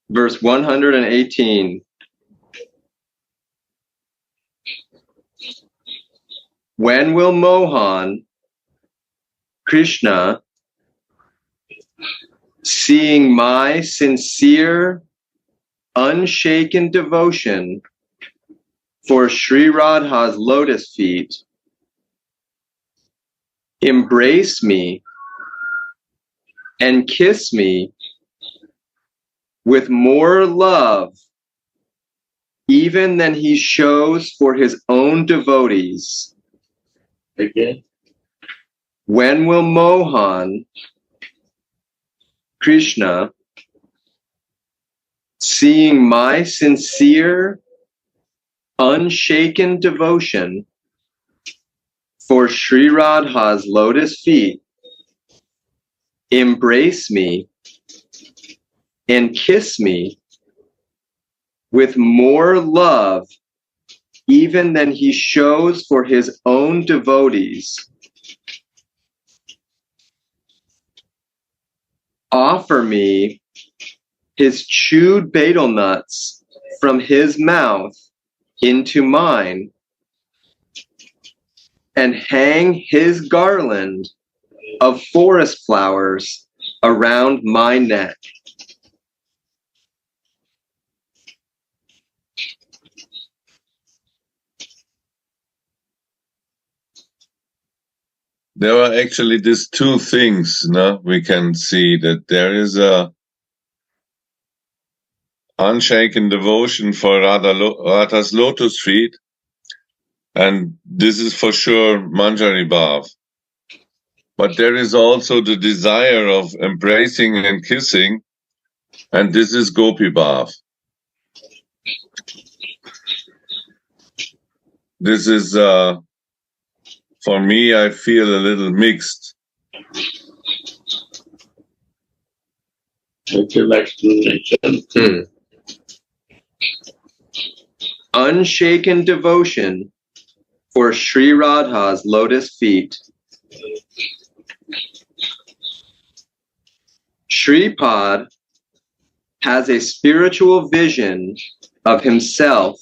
Verse 118. When will Mohan, Krishna, seeing my sincere, unshaken devotion for Sri Radha's lotus feet, embrace me and kiss me with more love even than he shows for his own devotees? Again. When will Mohan, Krishna, seeing my sincere, unshaken devotion for Sri Radha's lotus feet, embrace me and kiss me with more love even than he shows for his own devotees? Offer me his chewed betel nuts from his mouth into mine, and hang his garland of forest flowers around my neck. There are actually these two things, no? We can see that there is a unshaken devotion for Radha's lotus feet, and this is for sure Manjari Bhav. But there is also the desire of embracing and kissing, and this is Gopi Bhav. This is, for me, I feel a little mixed. What's your explanation? Unshaken devotion for Sri Radha's lotus feet. Shripad has a spiritual vision of himself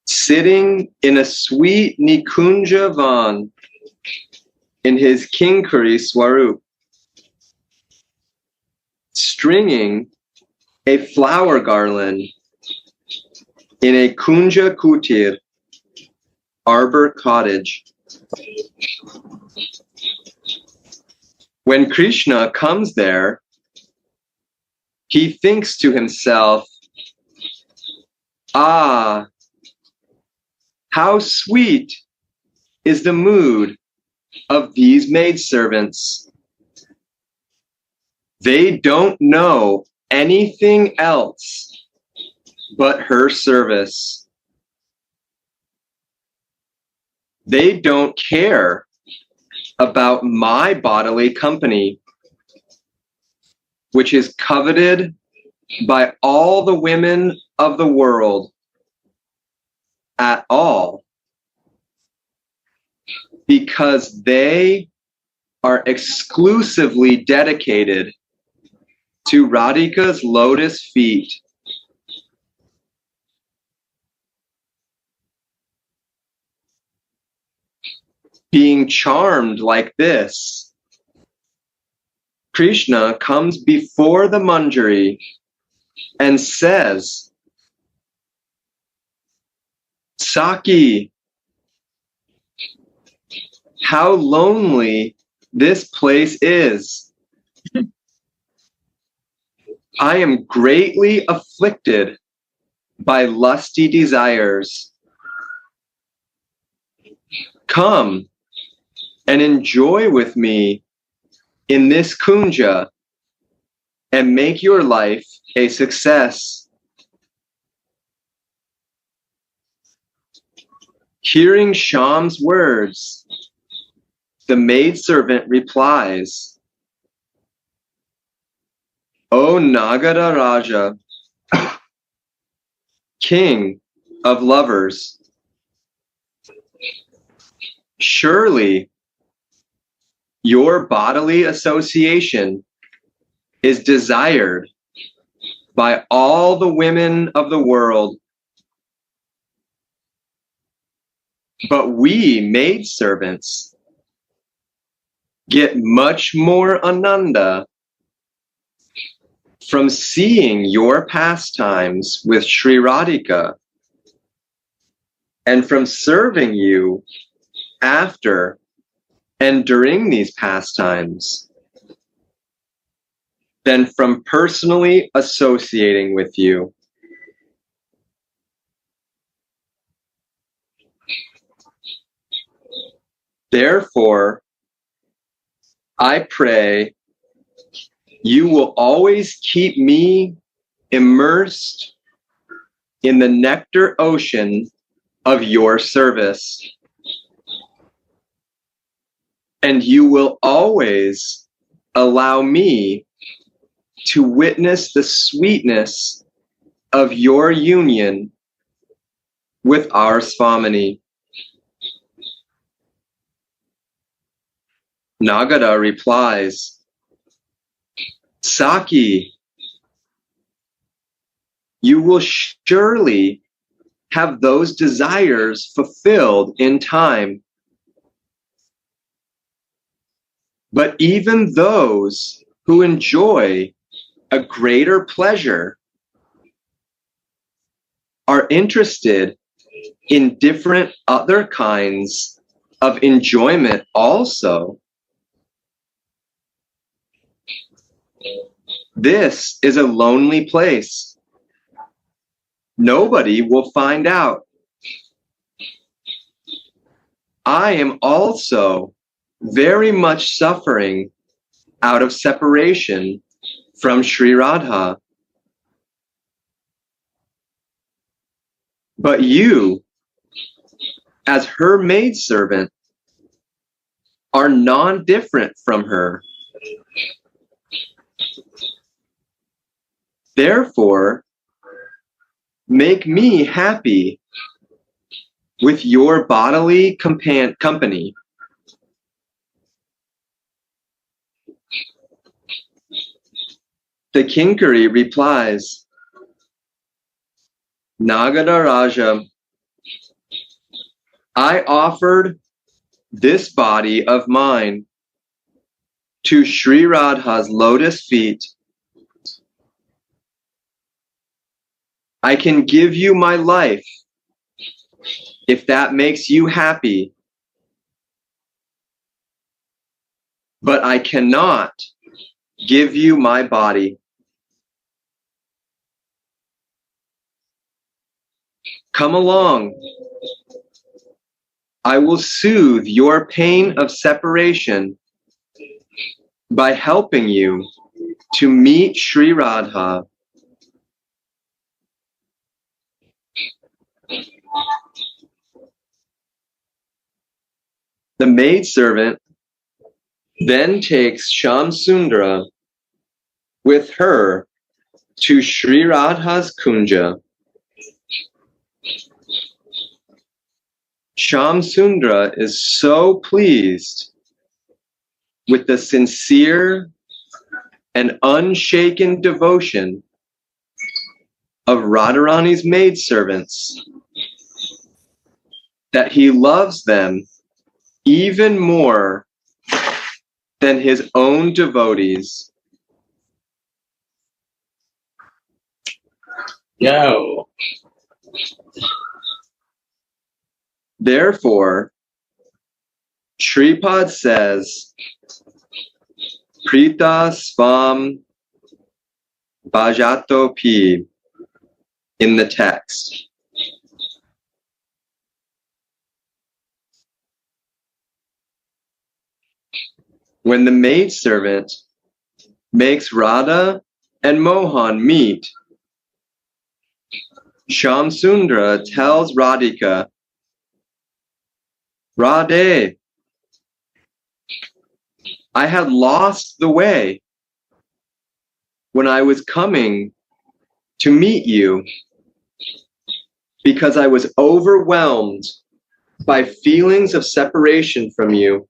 sitting in a sweet Nikunja van in his Kinkari Swarup, stringing a flower garland in a Kunja Kutir, arbor cottage. When Krishna comes there, he thinks to himself, "Ah, how sweet is the mood of these maidservants. They don't know anything else but her service. They don't care about my bodily company, which is coveted by all the women of the world at all, because they are exclusively dedicated to Radhika's lotus feet." Being charmed like this, Krishna comes before the Manjari and says, "Saki, how lonely this place is. I am greatly afflicted by lusty desires. Come and enjoy with me in this kunja and make your life a success." Hearing Shyam's words, the maidservant replies, "O Nagara Raja, king of lovers, surely your bodily association is desired by all the women of the world. But we maidservants get much more ananda from seeing your pastimes with Sri Radhika and from serving you after and during these pastimes than from personally associating with you. Therefore, I pray you will always keep me immersed in the nectar ocean of your service. And you will always allow me to witness the sweetness of your union with our Swamini. Nagada replies, Saki, you will surely have those desires fulfilled in time. But even those who enjoy a greater pleasure are interested in different other kinds of enjoyment also. This is a lonely place. Nobody will find out. I am also very much suffering out of separation from Sri Radha. But you, as her maidservant, are non-different from her. Therefore, make me happy with your bodily company. The Kinkari replies, Nagada Raja, I offered this body of mine to Sri Radha's lotus feet. I can give you my life if that makes you happy, but I cannot give you my body. Come along. I will soothe your pain of separation by helping you to meet Sri Radha. The maidservant then takes Shamsundara with her to Sri Radha's kunja. Shamsundara is so pleased with the sincere and unshaken devotion of Radharani's maidservants that he loves them even more than his own devotees. Yo. Therefore, Shripad says, Prita Svam Bhajato Pi in the text. When the maidservant makes Radha and Mohan meet, Shamsundara tells Radhika, Radhe, I had lost the way when I was coming to meet you because I was overwhelmed by feelings of separation from you.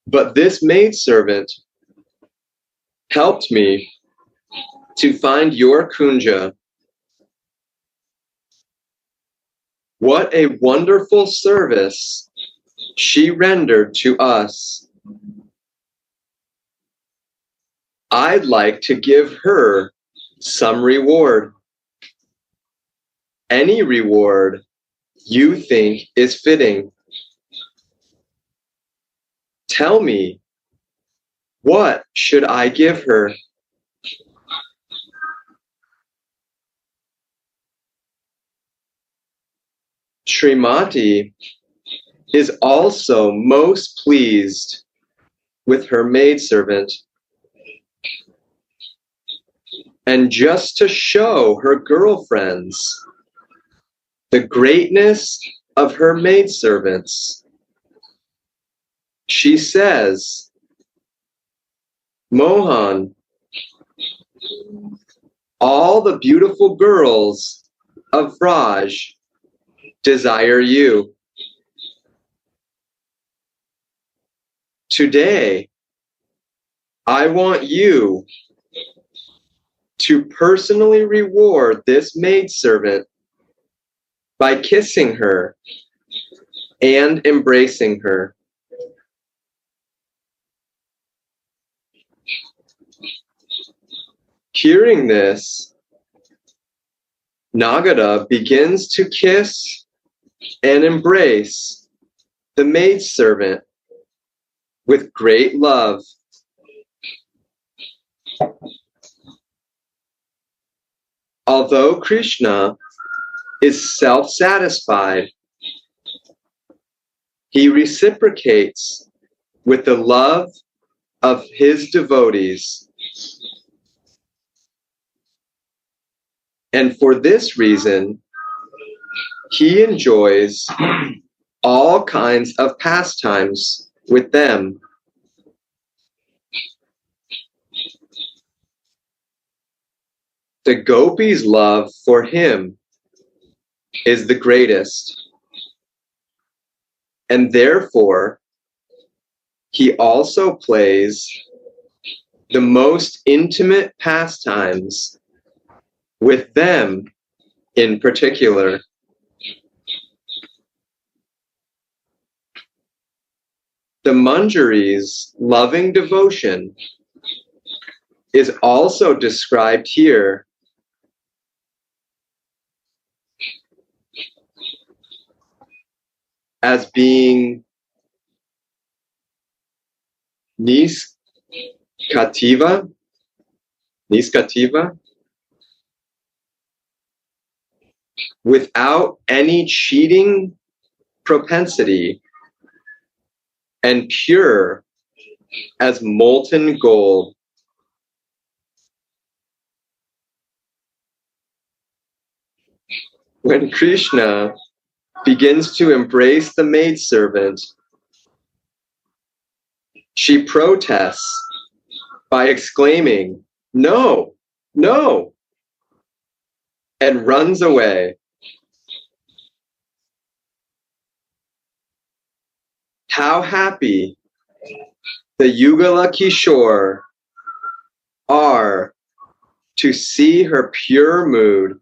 But this maidservant helped me to find your kunja. What a wonderful service she rendered to us. I'd like to give her some reward. Any reward you think is fitting. Tell me, what should I give her? Srimati is also most pleased with her maidservant. And just to show her girlfriends the greatness of her maidservants, she says, Mohan, all the beautiful girls of Raj desire you. Today, I want you to personally reward this maidservant by kissing her and embracing her. Hearing this, Nagada begins to kiss and embrace the maidservant with great love. Although Krishna is self-satisfied, he reciprocates with the love of his devotees. And for this reason, he enjoys all kinds of pastimes with them. The gopis' love for him is the greatest, and therefore he also plays the most intimate pastimes with them in particular. The Manjari's loving devotion is also described here as being niskativa, without any cheating propensity, and pure as molten gold. When Krishna begins to embrace the maidservant, she protests by exclaiming, "No, no," and runs away. How happy the Yugala Kishore are to see her pure mood.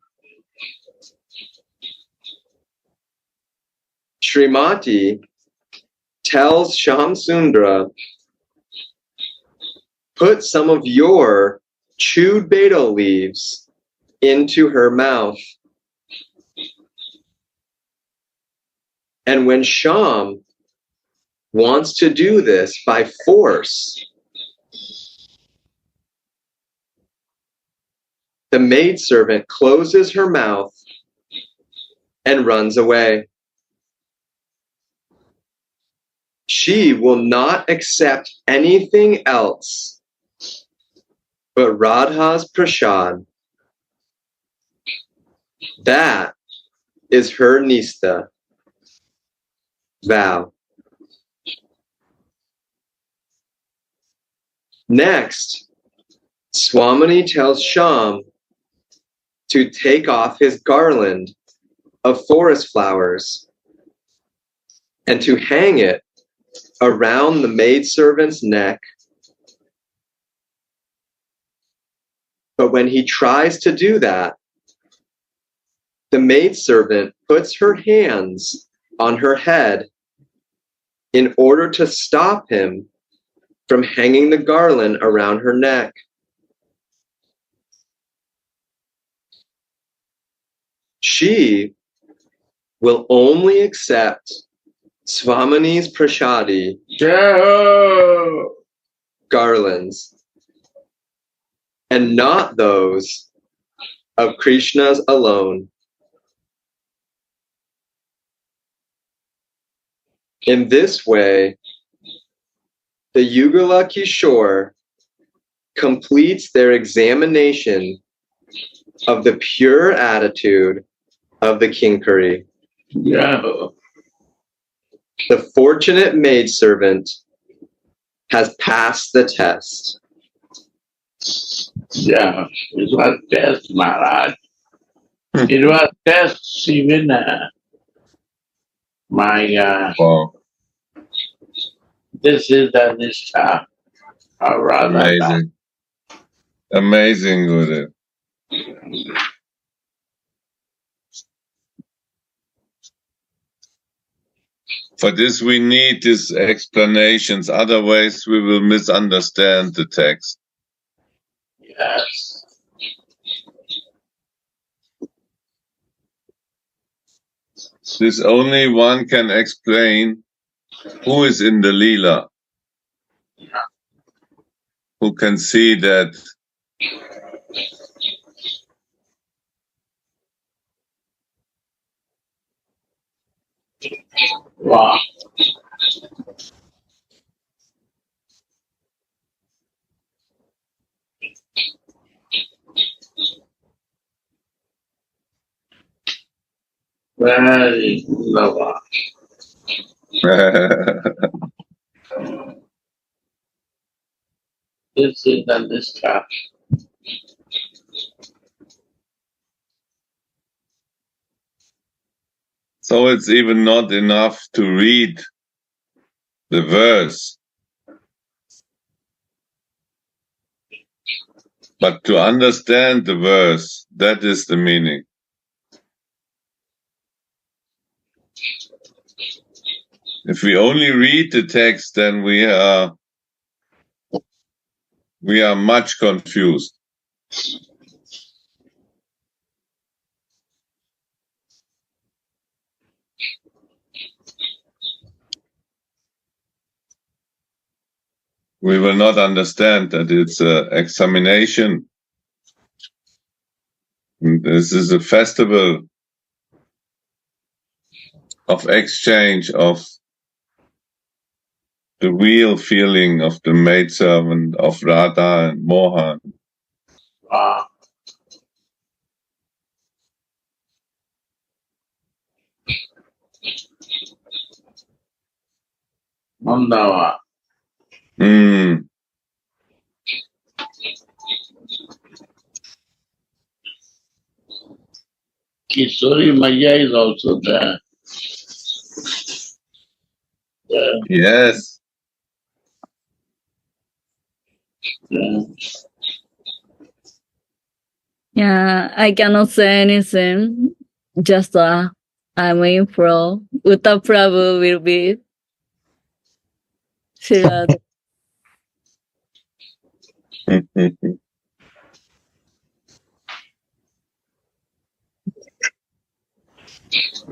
Srimati tells Shamsundra, put some of your chewed betel leaves into her mouth. And when Sham wants to do this by force, the maidservant closes her mouth and runs away. She will not accept anything else but Radha's prasad. That is her nistha, vow. Next, Swamini tells Sham to take off his garland of forest flowers and to hang it around the maidservant's neck. But when he tries to do that, the maidservant puts her hands on her head in order to stop him from hanging the garland around her neck. She will only accept Swamini's prashadi garlands and not those of Krishna's alone. In this way, the Yugala Kishore completes their examination of the pure attitude of the Kinkari. Yeah. The fortunate maidservant has passed the test. Yeah. It was test, Maharaj. It was test even my Wow, this is the Nishtha of Radha. amazing. Amazing, Gurudev. For this we need these explanations, otherwise we will misunderstand the text. Yes. This only one can explain who is in the Leela, who can see that Wow. Very lovely. This is the Nishtha. so it's even not enough to read the verse, but to understand the verse, that is the meaning. If we only read the text, then we are much confused. We will not understand that it's an examination. This is a festival of exchange of the real feeling of the maidservant of Radha and Mohan. Wow. Mandava. Mm. Kishori Maya is also there. Yes. Yeah. Yeah, I cannot say anything. Just I'm in for Uta Prabhu will be Shirad.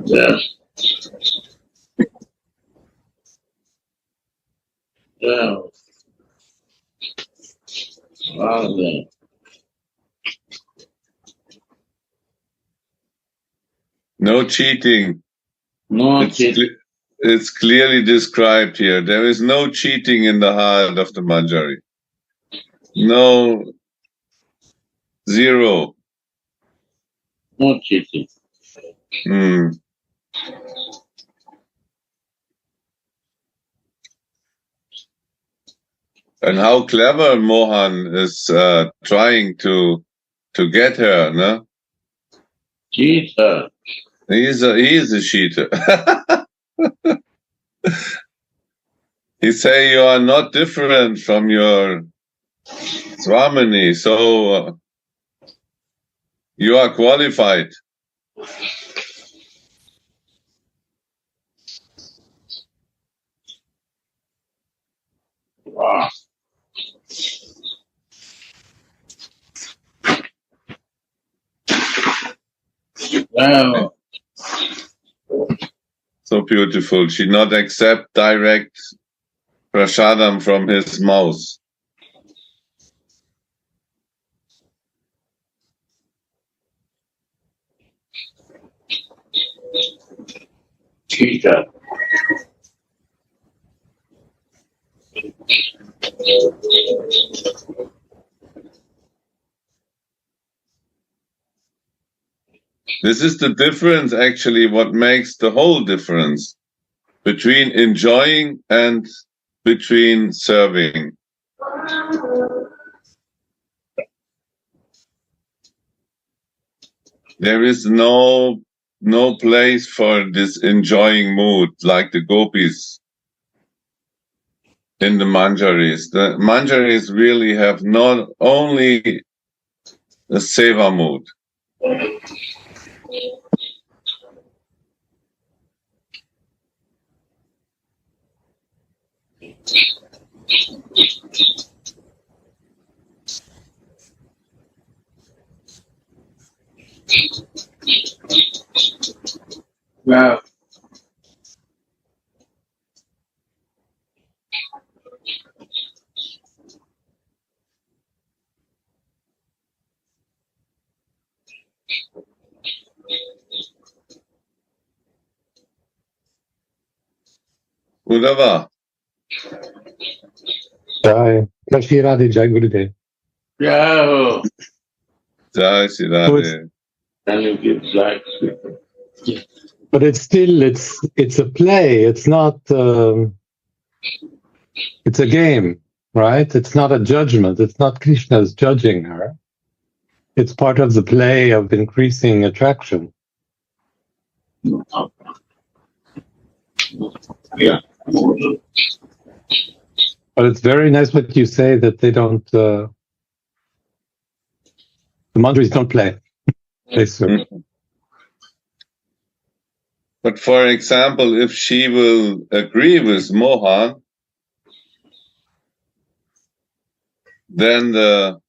Yeah. Yeah. Wow. Then. No cheating. No It's, cheating. it's clearly described here. There is no cheating in the heart of the Manjari. No, zero. No cheating. Hmm. And how clever Mohan is trying to get her, no? Cheater. He is a cheater. He say you are not different from your Swamini, so You are qualified. Wow. Wow. So beautiful. She not accept direct prasadam from his mouth. Teacher. This is the difference, actually, what makes the whole difference between enjoying and between serving. There is no place for this enjoying mood like the gopis in the manjaris. The manjaris really have not only a seva mood. Wow. Udava. Jai. Jai Radhe, Jai Gurudev. Wow. Jai Shri Radhe. And you give black. But it's still, it's a play. It's not, it's a game, right? It's not a judgment. It's not Krishna's judging her. It's part of the play of increasing attraction. Yeah. But it's very nice what you say that they don't, the manjaris don't play. They serve. But for example, if she will agree with Mohan, then the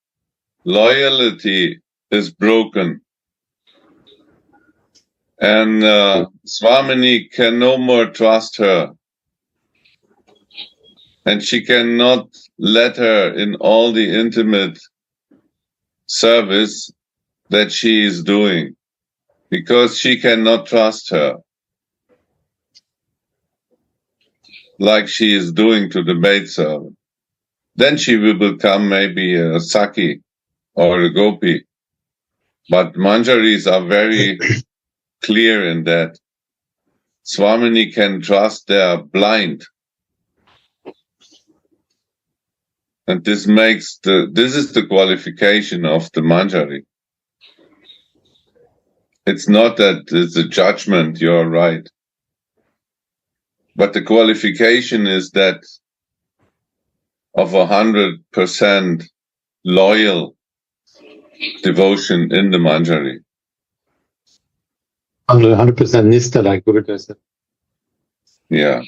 loyalty is broken. And Swamini can no more trust her. And she cannot let her in all the intimate service that she is doing, because she cannot trust her like she is doing to the maidservant. Then she will become maybe a Saki or a Gopi. But Manjaris are very clear in that. Swamini can trust, they are blind. And this makes this is the qualification of the Manjari. It's not that it's a judgment, you're right. But the qualification is that of 100% loyal devotion in the Manjari. 100% nistha, like Gurudev said. Yeah.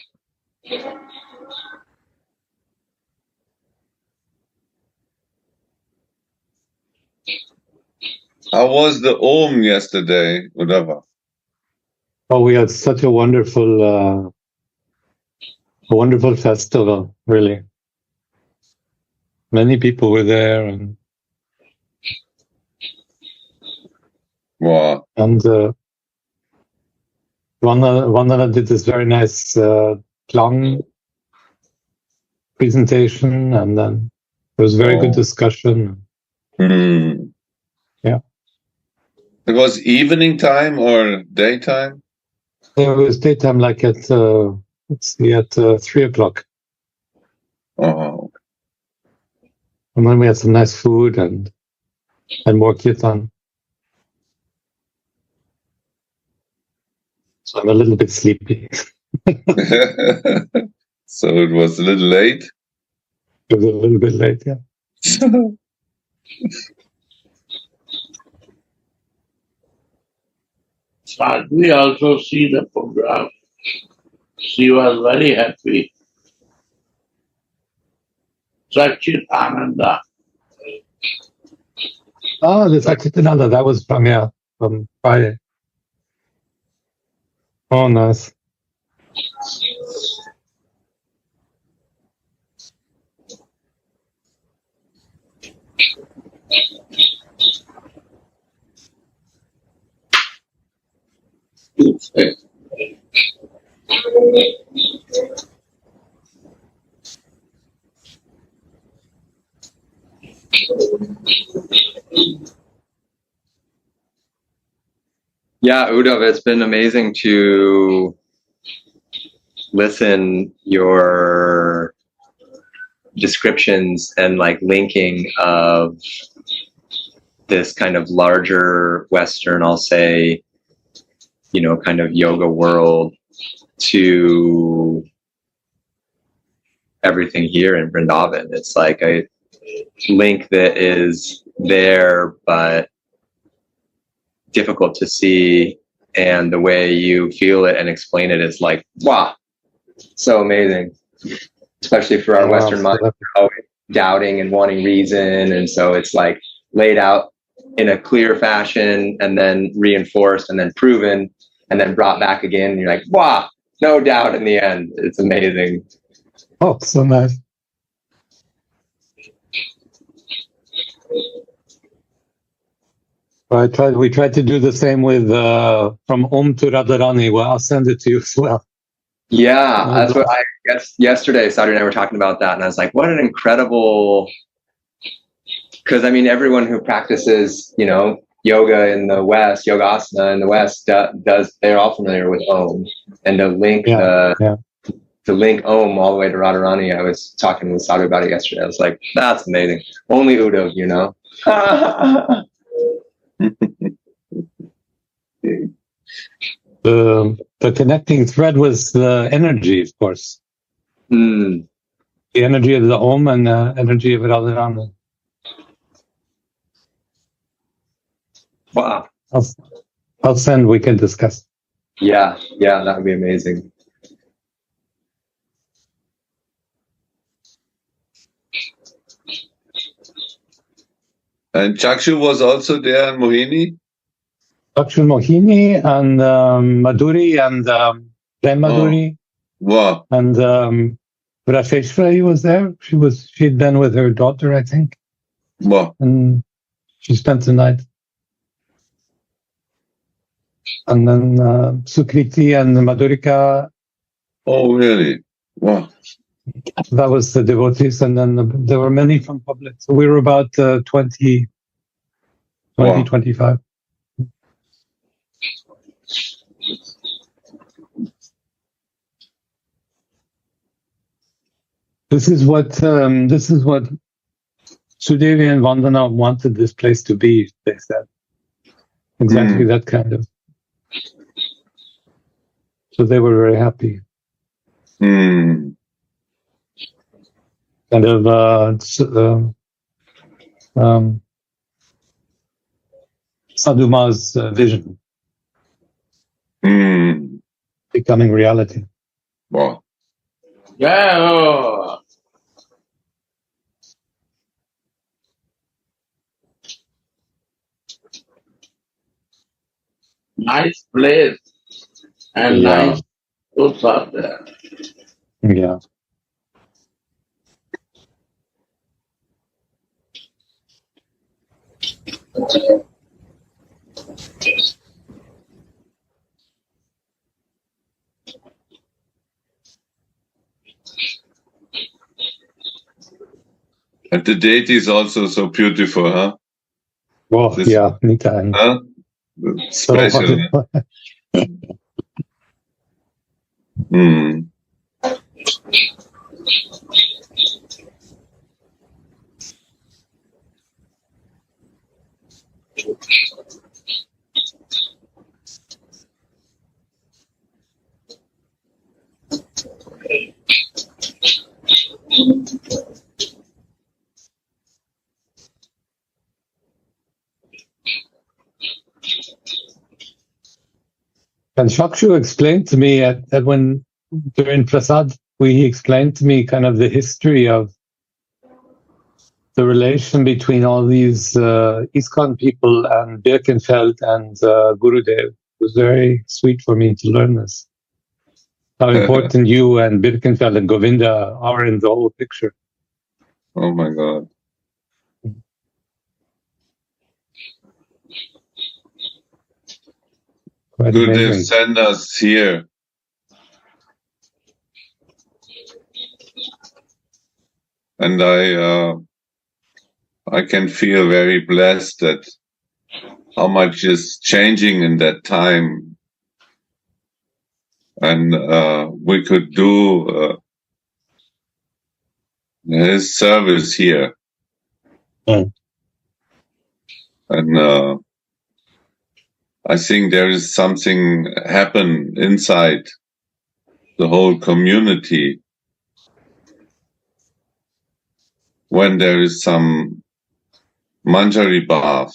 How was the Om yesterday, Udava? Oh, we had such a wonderful festival, really. Many people were there, and Wow. Vandana did this very nice Klang presentation, and then there was very good discussion. Yeah. It was evening time or daytime? It was daytime, like at 3 o'clock. Oh. And then we had some nice food and more kirtan. So I'm a little bit sleepy. So it was a little late? It was a little bit late, yeah. Sadhvi also see the program. She was very happy. Sachit Ananda. Oh, the Satchitananda, that was from Friday. Oh, nice. Yeah, Uddhav, it's been amazing to listen your descriptions and like linking of this kind of larger Western, I'll say, kind of yoga world to everything here in Vrindavan. It's like a link that is there, but difficult to see. And the way you feel it and explain it is like, wow, so amazing. Especially for our Western mind, always doubting and wanting reason. And so it's like laid out in a clear fashion and then reinforced and then proven and then brought back again. And you're like, wow, no doubt in the end. It's amazing. Oh, so nice. We tried to do the same with from Om to Radharani. Well, I'll send it to you as well. Yeah, that's what I guess yesterday, Saturday and I were talking about that. And I was like, what an incredible, because I mean, everyone who practices, yoga in the West, yogasana in the West does, they're all familiar with Om. And to link to link Om all the way to Radharani, I was talking with Sadhu about it yesterday. I was like, that's amazing. Only Uddhav, The connecting thread was the energy, of course. The energy of the Om and the energy of Radharani. Wow. I'll send, we can discuss. Yeah, that would be amazing. And Chakshu was also there, and Mohini? Chakshu, Mohini, and Madhuri, and Prem Madhuri. Wow. And Rasheshwari was there. She'd been with her daughter, I think. Wow. And she spent the night. And then Sukriti and Madhurika. Oh, really? Wow. That was the devotees. And then there were many from public. So we were about 20, 25. This is what Sudevi and Vandana wanted this place to be, they said. Exactly that kind of. So they were very happy. Kind of Sadhuma's vision becoming reality. Wow. Yeah. Nice place and nice foods are there. Yeah. And the deity is also so beautiful, huh? Oh, yeah, anytime. Huh? Special. And Shakshu explained to me when during Prasad, he explained to me kind of the history of the relation between all these ISKCON people and Birkenfeld and Gurudev. It was very sweet for me to learn this. How important you and Birkenfeld and Govinda are in the whole picture. Oh my God. Quite Gurudev amazing. sent us here. And I can feel very blessed that how much is changing in that time. And we could do his service here. Mm. And I think there is something happen inside the whole community when there is some Manjari bath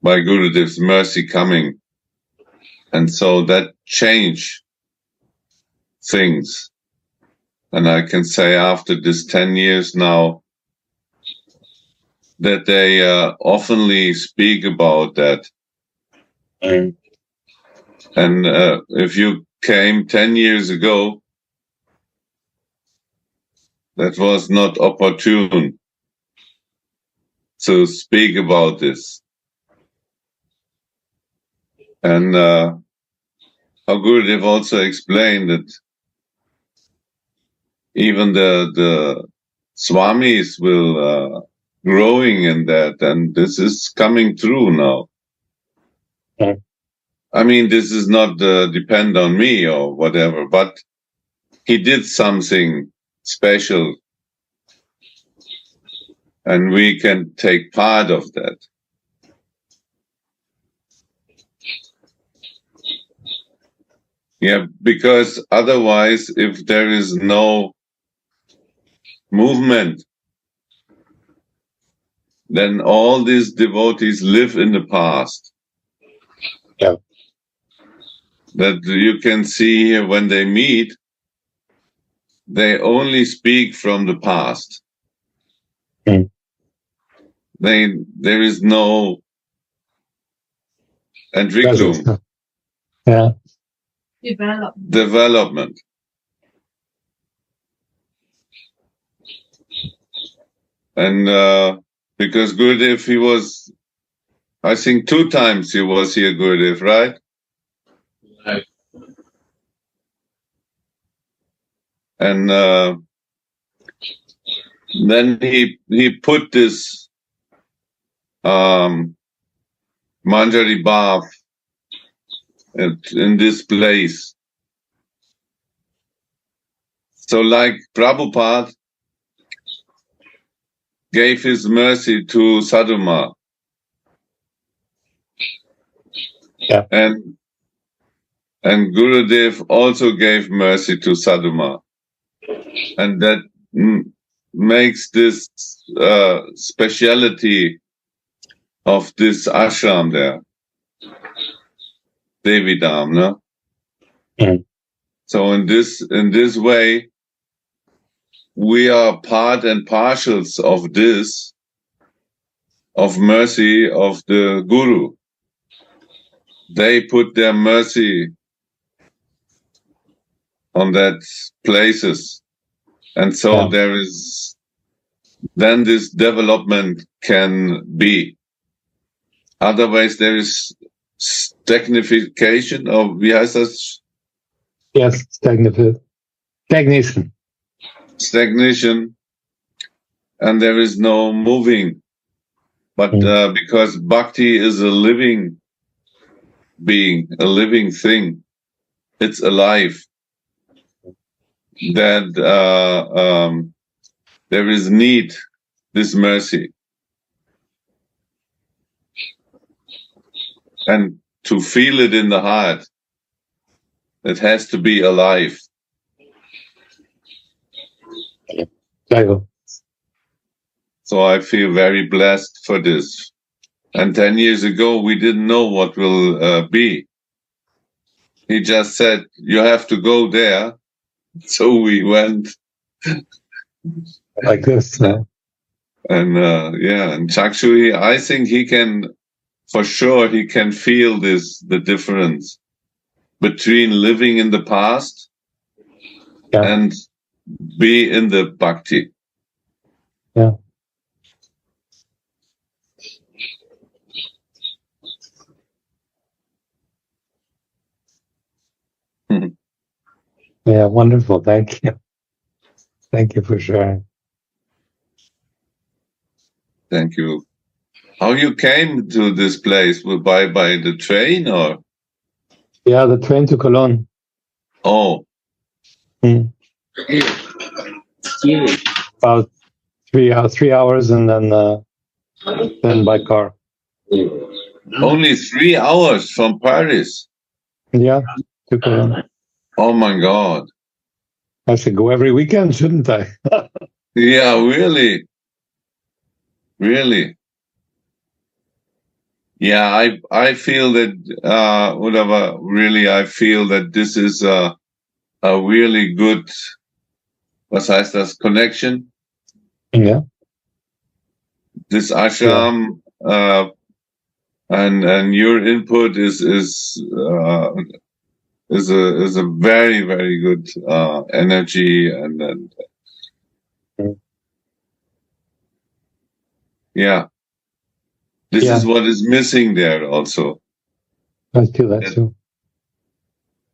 by Gurudev's mercy coming. And so that change things. And I can say after this 10 years now that they oftenly speak about that. Mm. And if you came 10 years ago, that was not opportune to speak about this. And how Gurudev also explained that even the Swamis will growing in that, and this is coming through now. Mm. I mean, this is not depend on me or whatever, but he did something special, and we can take part of that. Yeah, because otherwise, if there is no movement, then all these devotees live in the past. Yeah. That you can see here when they meet, they only speak from the past. Mm. There is no Entwicklung, Yeah. development. And because Gurudev, he was, I think 2 times he was here, Gurudev, right? Right. And then he put this Manjari bath in this place. So like Prabhupada gave his mercy to Sadhuma. Yeah. And Gurudev also gave mercy to Sadhuma. And that makes this speciality of this ashram there, Devidam, no? Mm. So in this way, we are part and partials of this, of mercy of the Guru. They put their mercy on that places. And so there is, then this development can be. Otherwise there is stagnification of, wie heißt das? Yes, stagnation. Stagnation, and there is no moving. But because bhakti is a living being, a living thing, it's alive, that there is need, this mercy. And to feel it in the heart, it has to be alive. So I feel very blessed for this. And 10 years ago, we didn't know what will be. He just said, you have to go there. So we went. Like this. And and Chakshuri, I think he can, for sure, he can feel the difference between living in the past and be in the bhakti. Yeah. Yeah, wonderful. Thank you. Thank you for sharing. Thank you. How you came to this place? By the train or? Yeah, the train to Cologne. Oh. About 3 hours and then by car. Only 3 hours from Paris? Yeah, to Cologne. Oh my God. I should go every weekend, shouldn't I? Yeah, really. Really. Yeah, I feel that, whatever, really, I feel that this is a really good, was heißt das, connection. Yeah. This ashram, and your input is a very, very good, energy and yeah. This is what is missing there also. I feel that too.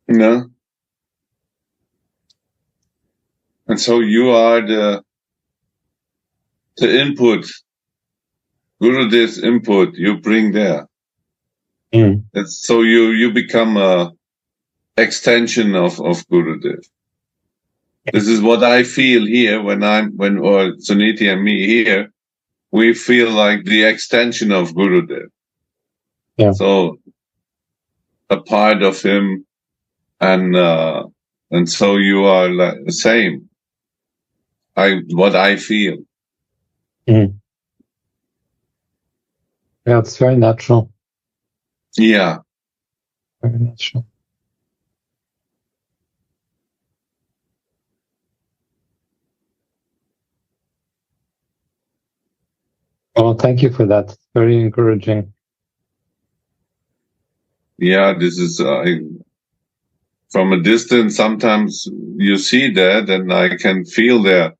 No? And so you are the input, Gurudev's input you bring there. So you become a extension of Gurudev. This is what I feel here when or Sudhanidhi and me here, we feel like the extension of Gurudev. Yeah. So a part of him, and so you are like the same. What I feel. Yeah, it's very natural. Yeah. Very natural. Oh, thank you for that. Very encouraging. Yeah, this is from a distance. Sometimes you see that, and I can feel that.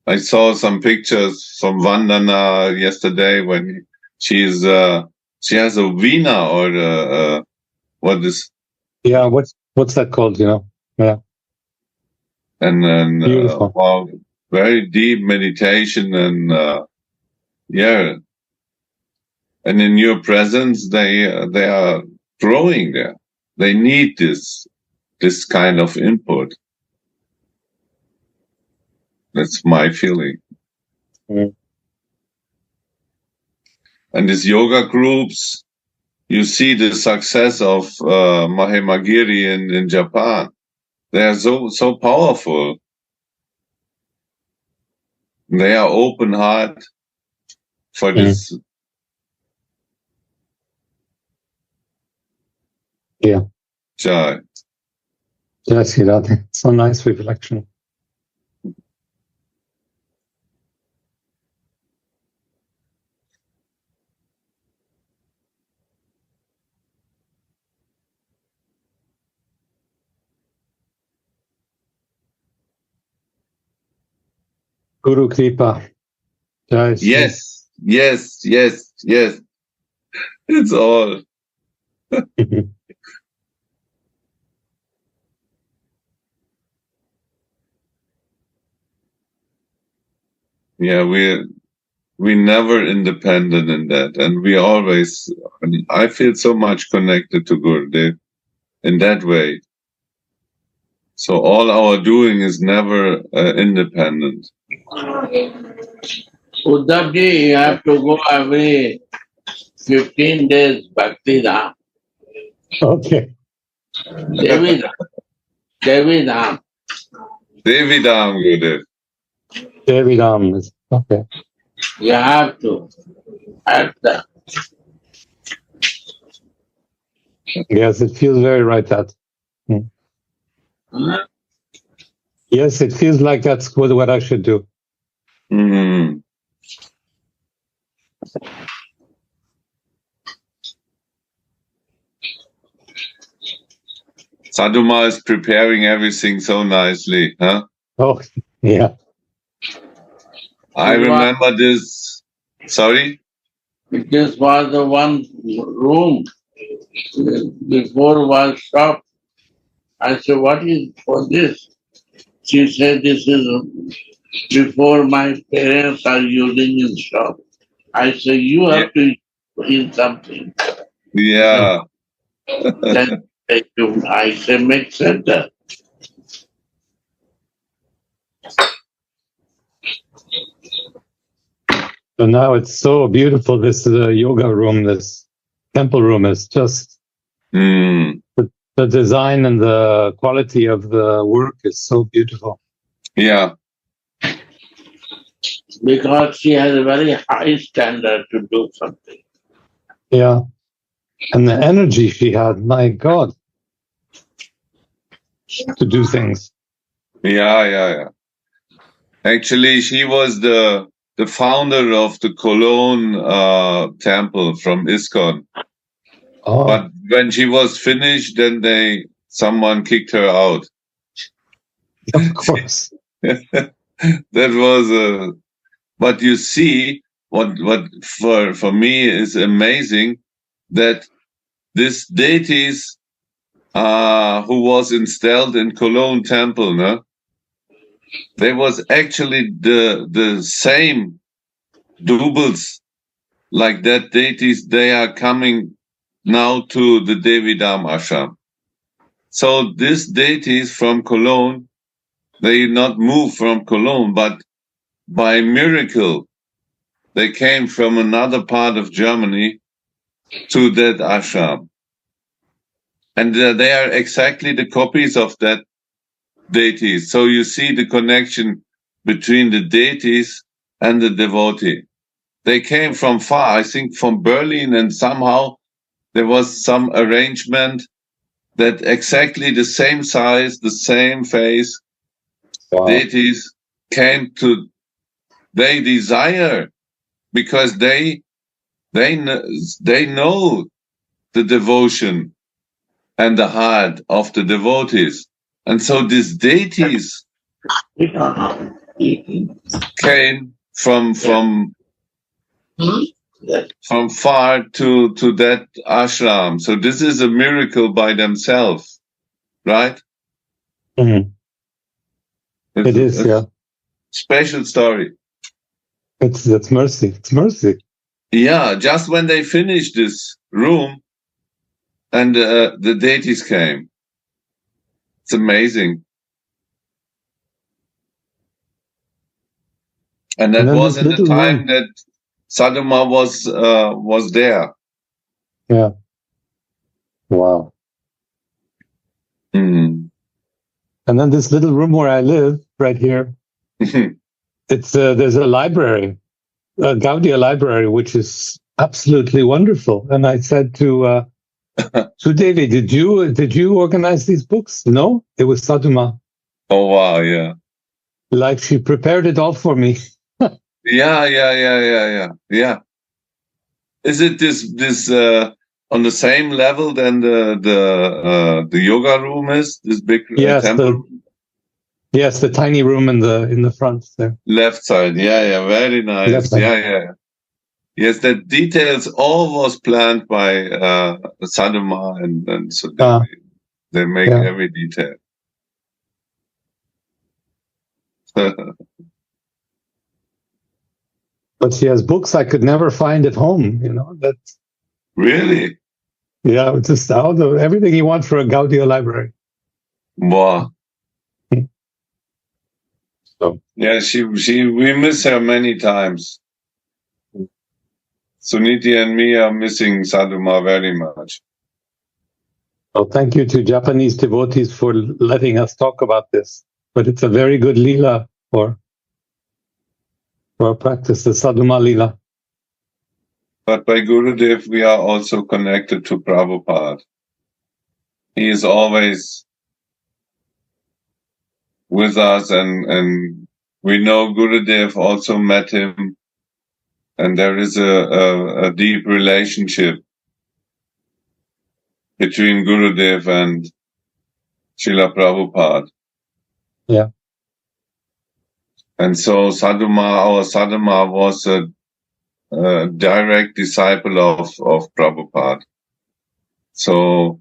I saw some pictures from Vandana yesterday when she has a veena or what is? Yeah, what's that called? Yeah. And then Beautiful. wow, very deep meditation and yeah. And in your presence, they are growing there. They need this kind of input. That's my feeling. Mm. And these yoga groups, you see the success of Mahemagiri in Japan. They are so powerful. They are open heart for this. Yeah. Jai. Yes, Radha. So nice reflection. Guru Kripa. Jai Sri. Yes. It's all. Yeah, we never independent in that, and we always. I feel so much connected to Gurudev in that way. So all our doing is never independent. Uddhavji, you have to go every 15 days Bhakti Dham. Okay. Devi Dham. Devi Dham, Gurudev. Devi Ram is okay. You have to. At the Yes, it feels very right. That. Huh? Yes, it feels like that's what I should do. Mm. Sadhuma is preparing everything so nicely, huh? Oh, yeah. I remember this. Sorry? This was the one room before was shop. I said, what is for this? She said, this is before my parents are using in shop. I said, you have to eat something. Yeah. Then I said, make center. So now it's so beautiful. This yoga room, this temple room is just Mm. the design and the quality of the work is so beautiful. Yeah. Because she has a very high standard to do something. Yeah. And the energy she had, my God, to do things. Yeah. Actually, she was the founder of the Cologne temple from ISKCON. Oh, But when she was finished, then someone kicked her out. of course. That was but you see what for me is amazing, that this deities who was installed in Cologne temple, no? They was actually the same doubles like that deities. They are coming now to the Devidam ashram. So these deities from Cologne, they not move from Cologne, but by miracle, they came from another part of Germany to that ashram. And they are exactly the copies of that deities. So you see the connection between the deities and the devotee. They came from far, I think from Berlin, and somehow there was some arrangement that exactly the same size, the same face, Wow. deities came to, they desire, because they know the devotion and the heart of the devotees. And so these deities came from far to that ashram. So this is a miracle by themselves, right? Mhm. It is, yeah. Special story. It's mercy. It's mercy. Yeah, just when they finished this room, and the deities came. It's amazing. And that was in the time that Sadhuma was there. Yeah. Wow. Mm. And then this little room where I live, right here, it's there's a library, a Gaudiya library, which is absolutely wonderful. And I said to Sudhanidhi, did you organize these books? No, it was Sadhuma. Oh wow, yeah. Like she prepared it all for me. Yeah. Is it this on the same level than the yoga room is? This big temple? Yes, the tiny room in the front there. Left side, yeah, very nice. Yeah. Yes, the details all was planned by Sadhuma and so they make every detail. But she has books I could never find at home, you know. That's really? Yeah, it's just everything you want for a Gaudiya library. Wow. So. Yeah, we miss her many times. Sudhanidhi and me are missing Sadhuma very much. Well, thank you to Japanese devotees for letting us talk about this. But it's a very good lila for our practice, the Sadhuma lila. But by Gurudev, we are also connected to Prabhupada. he is always with us, and we know Gurudev also met him, and there is a deep relationship between Gurudev and Srila Prabhupada. Yeah. And so our Sadhuma was a direct disciple of Prabhupada. So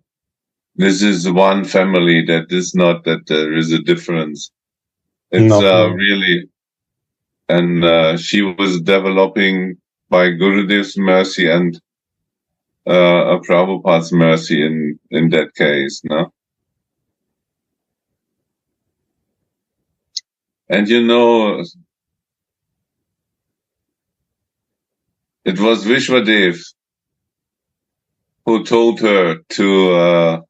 this is one family. That is not that there is a difference. It's No. really, and she was developing by Gurudev's mercy and Prabhupada's mercy in that case, no? And it was Vishwadev who told her to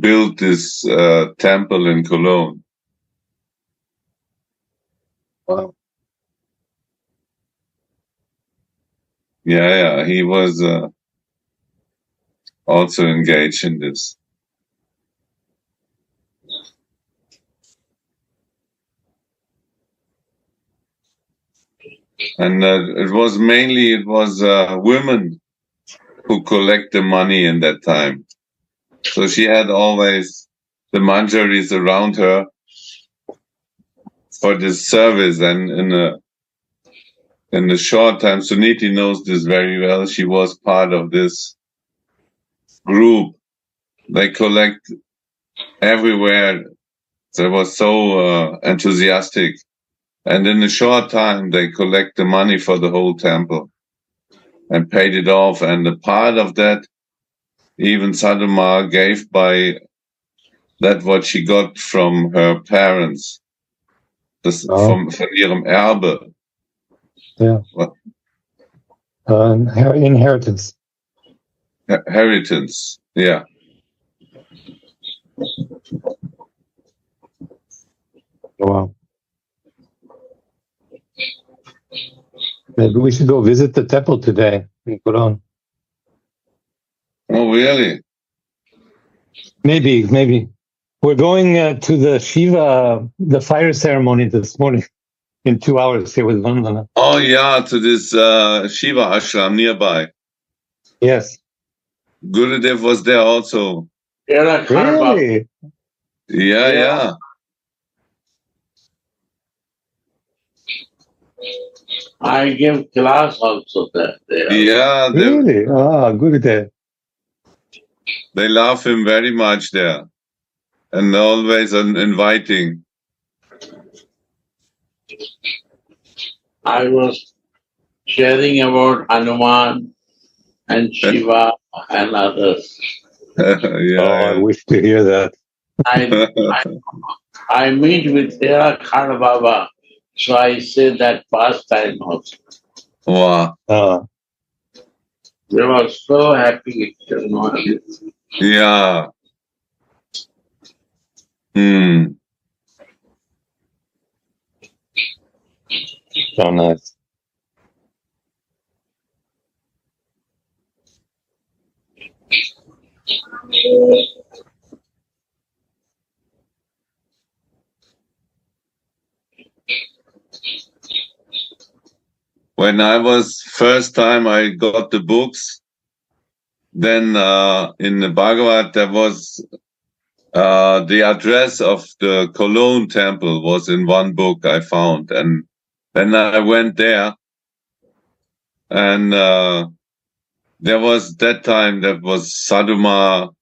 build this temple in Cologne. Wow. Yeah, he was also engaged in this. And it was women who collect the money in that time. So she had always the manjaris around her for this service. And in a short time, Sudhanidhi knows this very well. She was part of this group. They collect everywhere. They were so enthusiastic. And in a short time, they collect the money for the whole temple and paid it off. And a part of that, even Sadhuma gave by that what she got from her parents, from ihrem Erbe. Yeah. What? Inheritance. Inheritance, yeah. Wow. Maybe we should go visit the temple today in Cologne. Oh, really? Maybe. We're going to the Shiva, the fire ceremony this morning in 2 hours here with Vandana. Oh, yeah, to this Shiva ashram nearby. Yes. Gurudev was there also. Really? Yeah. I give class also there. Yeah. Really? Gurudev. They love him very much there. And always inviting. I was sharing about Hanuman and Shiva and others. I wish to hear that. I meet with Tera Khan Baba, so I say that pastime also. Wow. They were so happy. Yeah. So nice. When I was first time I got the books, then in the Bhagavad there was the address of the Cologne temple was in one book I found, and then I went there, and there was Sadhuma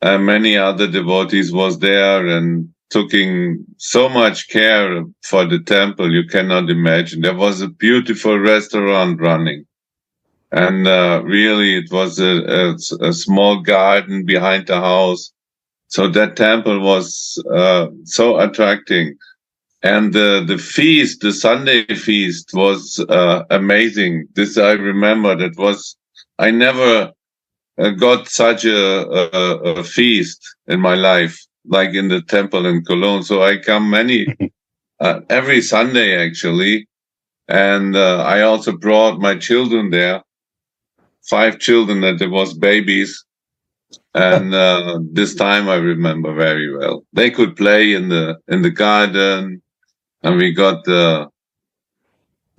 and many other devotees was there and taking so much care for the temple you cannot imagine. There was a beautiful restaurant running, and really it was a small garden behind the house. So that temple was so attracting. And the feast, the Sunday feast was amazing. This I remember. I never got such a feast in my life, like in the temple in Cologne. So I come every Sunday actually. And I also brought my children there, 5 children that there was babies. And this time I remember very well. They could play in the garden, and we got the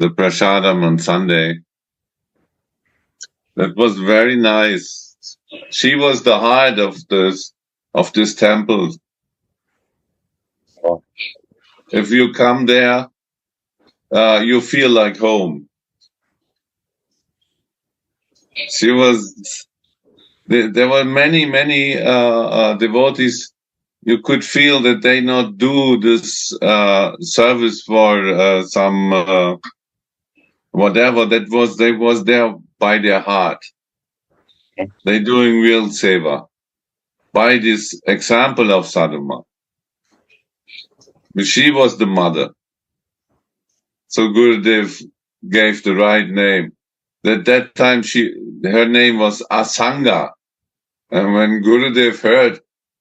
prasadam on Sunday. That was very nice. She was the heart of this temple. If you come there, you feel like home. She was. There were many devotees. You could feel that they not do this service for some whatever that was. They was there by their heart. They doing real seva by this example of Sadhuma. She was the mother. So Gurudev gave the right name. At that time, her name was Asanga. And when Gurudev heard,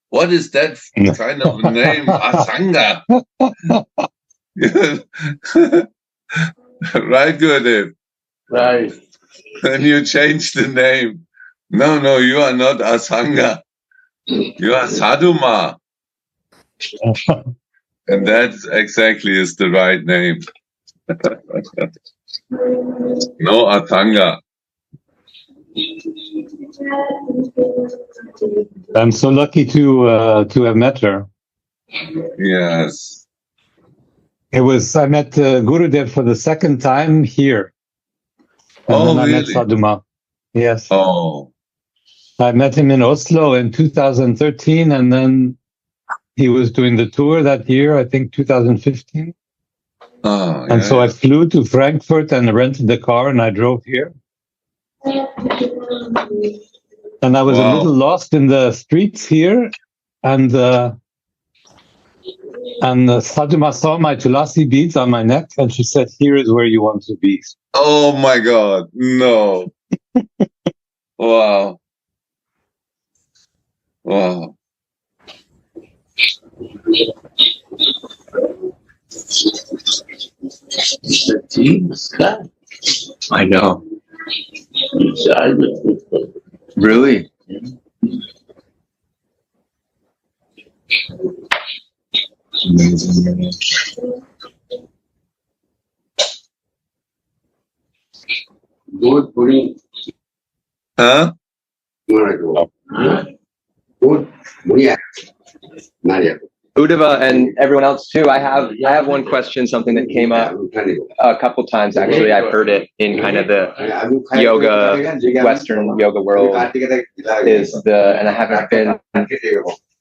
what is that kind of name, Asanga? Right, Gurudev? Right. And you changed the name. No, you are not Asanga. You are Sadhuma. And that exactly is the right name. No Asanga. I'm so lucky to have met her. Yes. I met Gurudev for the second time here. And then I met Sadhuma. Yes. Oh. I met him in Oslo in 2013, and then he was doing the tour that year, I think 2015. So I flew to Frankfurt and rented the car, and I drove here. And I was a little lost in the streets here, and Sadhuma saw my tulasi beads on my neck, and she said, "Here is where you want to be." Oh my God! No! Wow! Wow! The team sky. I know. Really? Amazing. Good pudding. Huh? Good. Yeah. Not yet. Uddhava and everyone else too. I have one question, something that came up a couple times actually. I've heard it in kind of the Western yoga world and I haven't been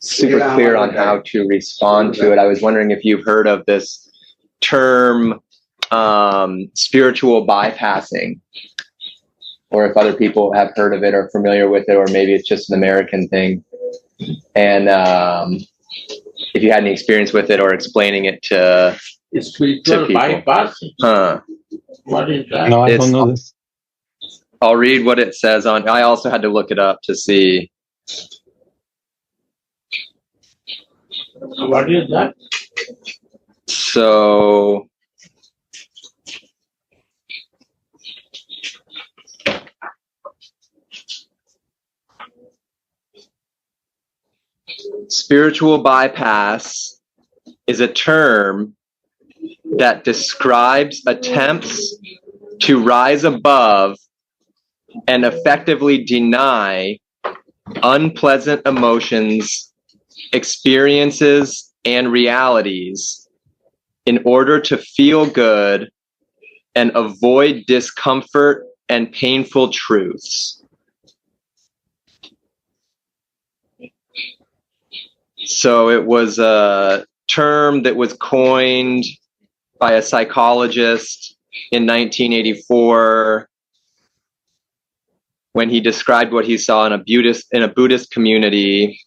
super clear on how to respond to it. I was wondering if you've heard of this term, spiritual bypassing, or if other people have heard of it or familiar with it, or maybe it's just an American thing. And if you had any experience with it or explaining it to spiritual bypassing. What is that? No, I don't know this. I'll read what it says on. I also had to look it up to see. What is that? So spiritual bypass is a term that describes attempts to rise above and effectively deny unpleasant emotions, experiences, and realities in order to feel good and avoid discomfort and painful truths. So it was a term that was coined by a psychologist in 1984 when he described what he saw in a Buddhist community.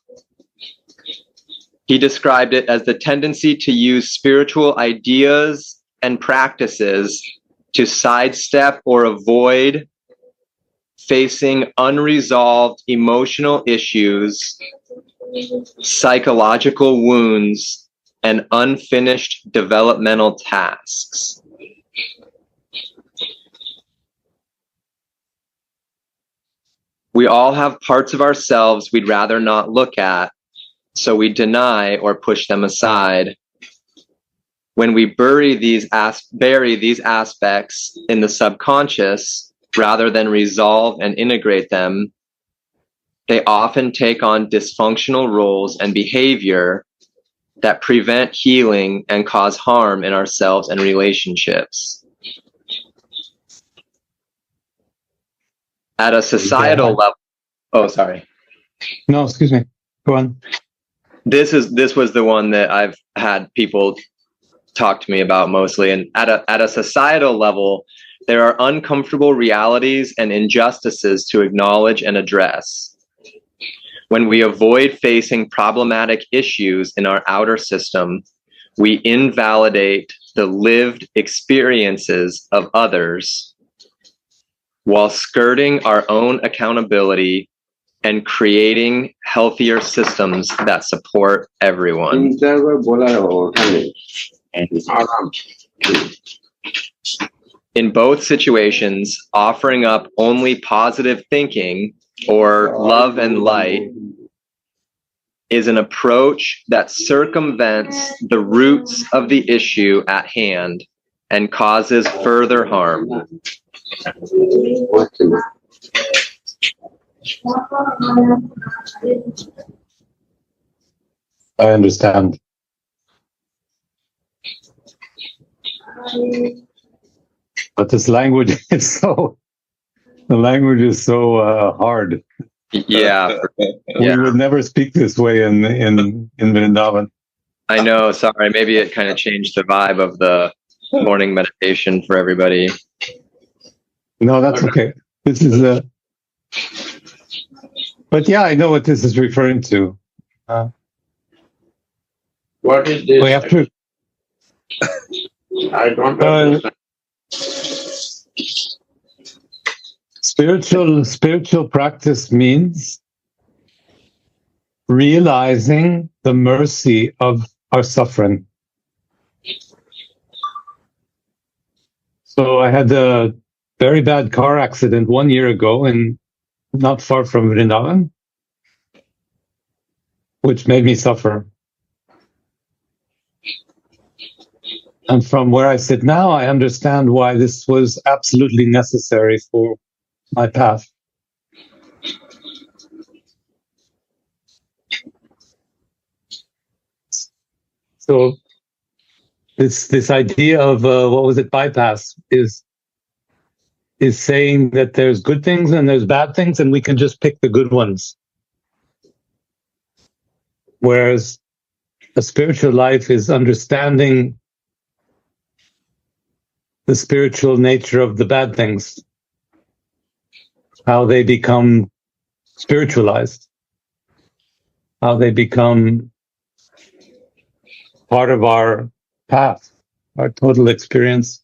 He described it as the tendency to use spiritual ideas and practices to sidestep or avoid facing unresolved emotional issues, psychological wounds, and unfinished developmental tasks. We all have parts of ourselves we'd rather not look at, so we deny or push them aside. When we bury these aspects in the subconscious, rather than resolve and integrate them, they often take on dysfunctional roles and behavior that prevent healing and cause harm in ourselves and relationships. At a societal level, oh, sorry. No, excuse me. Go on. This was the one that I've had people talk to me about mostly. And at a societal level, there are uncomfortable realities and injustices to acknowledge and address. When we avoid facing problematic issues in our outer system, we invalidate the lived experiences of others while skirting our own accountability and creating healthier systems that support everyone. In both situations, offering up only positive thinking or love and light is an approach that circumvents the roots of the issue at hand and causes further harm. I understand. But this language is so hard. Yeah. We would never speak this way in Vrindavan. I know, sorry, maybe it kind of changed the vibe of the morning meditation for everybody. No, that's okay. This is but yeah, I know what this is referring to. What is this? We have to. I don't understand. Spiritual practice means realizing the mercy of our suffering. So I had a very bad car accident 1 year ago, and not far from Vrindavan, which made me suffer. And from where I sit now, I understand why this was absolutely necessary for my path. So this idea of bypass is saying that there's good things and there's bad things, and we can just pick the good ones. Whereas a spiritual life is understanding the spiritual nature of the bad things, how they become spiritualized, how they become part of our path, our total experience.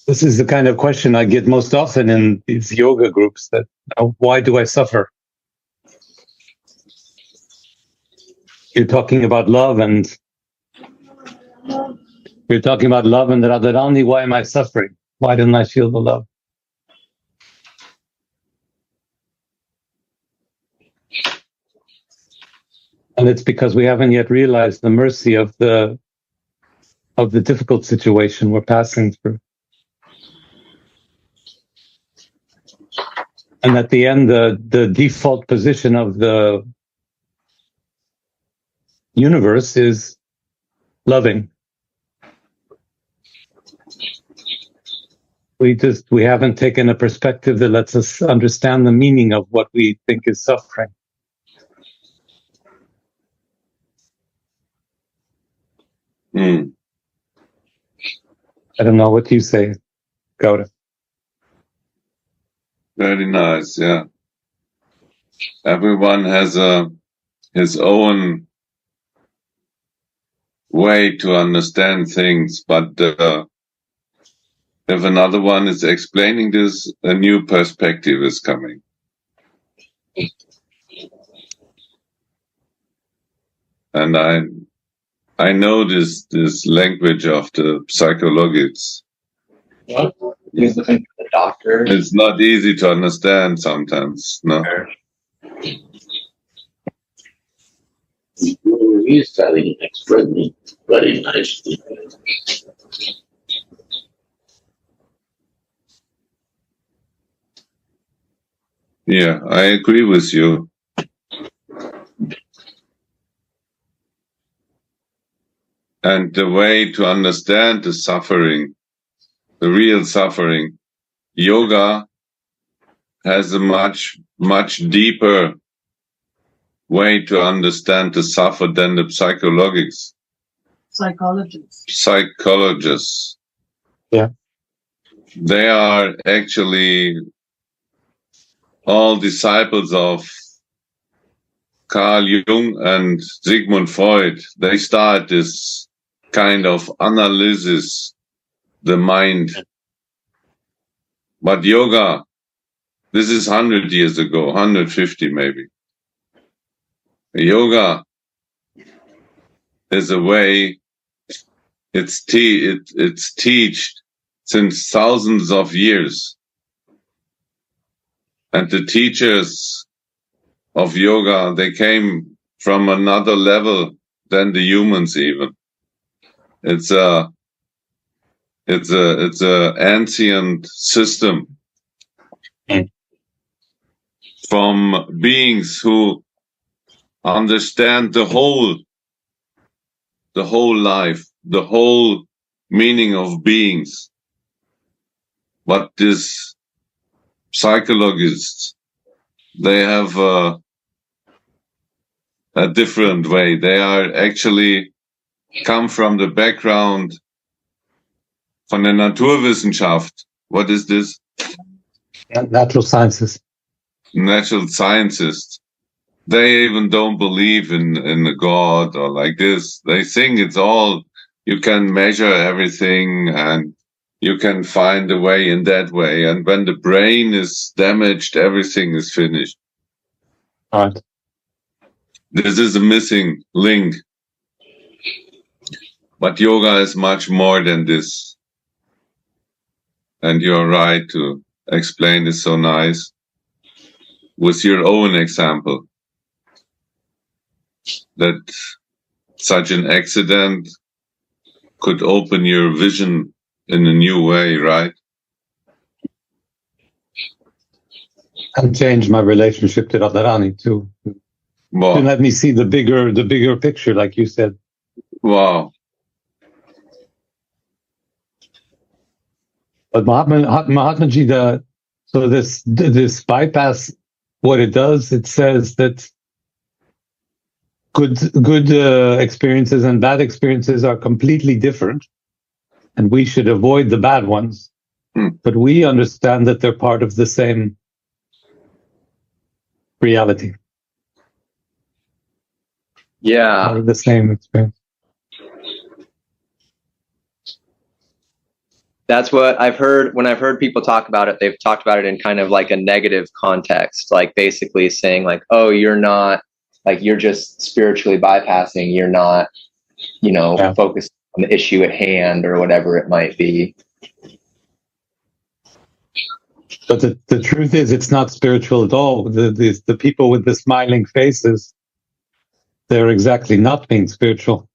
This is the kind of question I get most often in these yoga groups, that why do I suffer? You're talking about love and Radharani, why am I suffering? Why don't I feel the love? And it's because we haven't yet realized the mercy of the difficult situation we're passing through. And at the end, the default position of the universe is loving. We haven't taken a perspective that lets us understand the meaning of what we think is suffering. Mm. I don't know what you say, Gauda. Very nice, yeah. Everyone has his own way to understand things, but if another one is explaining this, a new perspective is coming. And I know this language of the psychologists. What? He's looking for the doctor. It's not easy to understand sometimes, no? He's telling, explaining very nicely. Yeah, I agree with you. And the way to understand the suffering, the real suffering, yoga has a much, much deeper way to understand the suffer than the psychologists. Yeah. They are actually all disciples of Carl Jung and Sigmund Freud. They start this kind of analysis, the mind. But yoga, this is 100 years ago, 150 maybe. Yoga is a way, it's taught since thousands of years. And the teachers of yoga, they came from another level than the humans even. It's a ancient system from beings who understand the whole life, the whole meaning of beings. But this psychologists, they have a different way. They are actually come from the background von der Naturwissenschaft. What is this? Natural sciences. Natural scientists. They even don't believe in a God or like this. They think it's all, you can measure everything and you can find a way in that way. And when the brain is damaged, everything is finished. All right. This is a missing link. But yoga is much more than this. And you're right to explain this so nice with your own example. That such an accident could open your vision in a new way, right? And change my relationship to Radharani too. Wow. To let me see the bigger picture, like you said. Wow. But Mahatmaji, so this bypass, what it does, it says that good experiences and bad experiences are completely different, and we should avoid the bad ones. But we understand that they're part of the same reality. Yeah. Part of the same experience. That's what I've heard. When I've heard people talk about it, they've talked about it in kind of like a negative context, like basically saying like, oh, you're not, like, you're just spiritually bypassing. You're not, focused on the issue at hand or whatever it might be. But the truth is, it's not spiritual at all. The people with the smiling faces, they're exactly not being spiritual.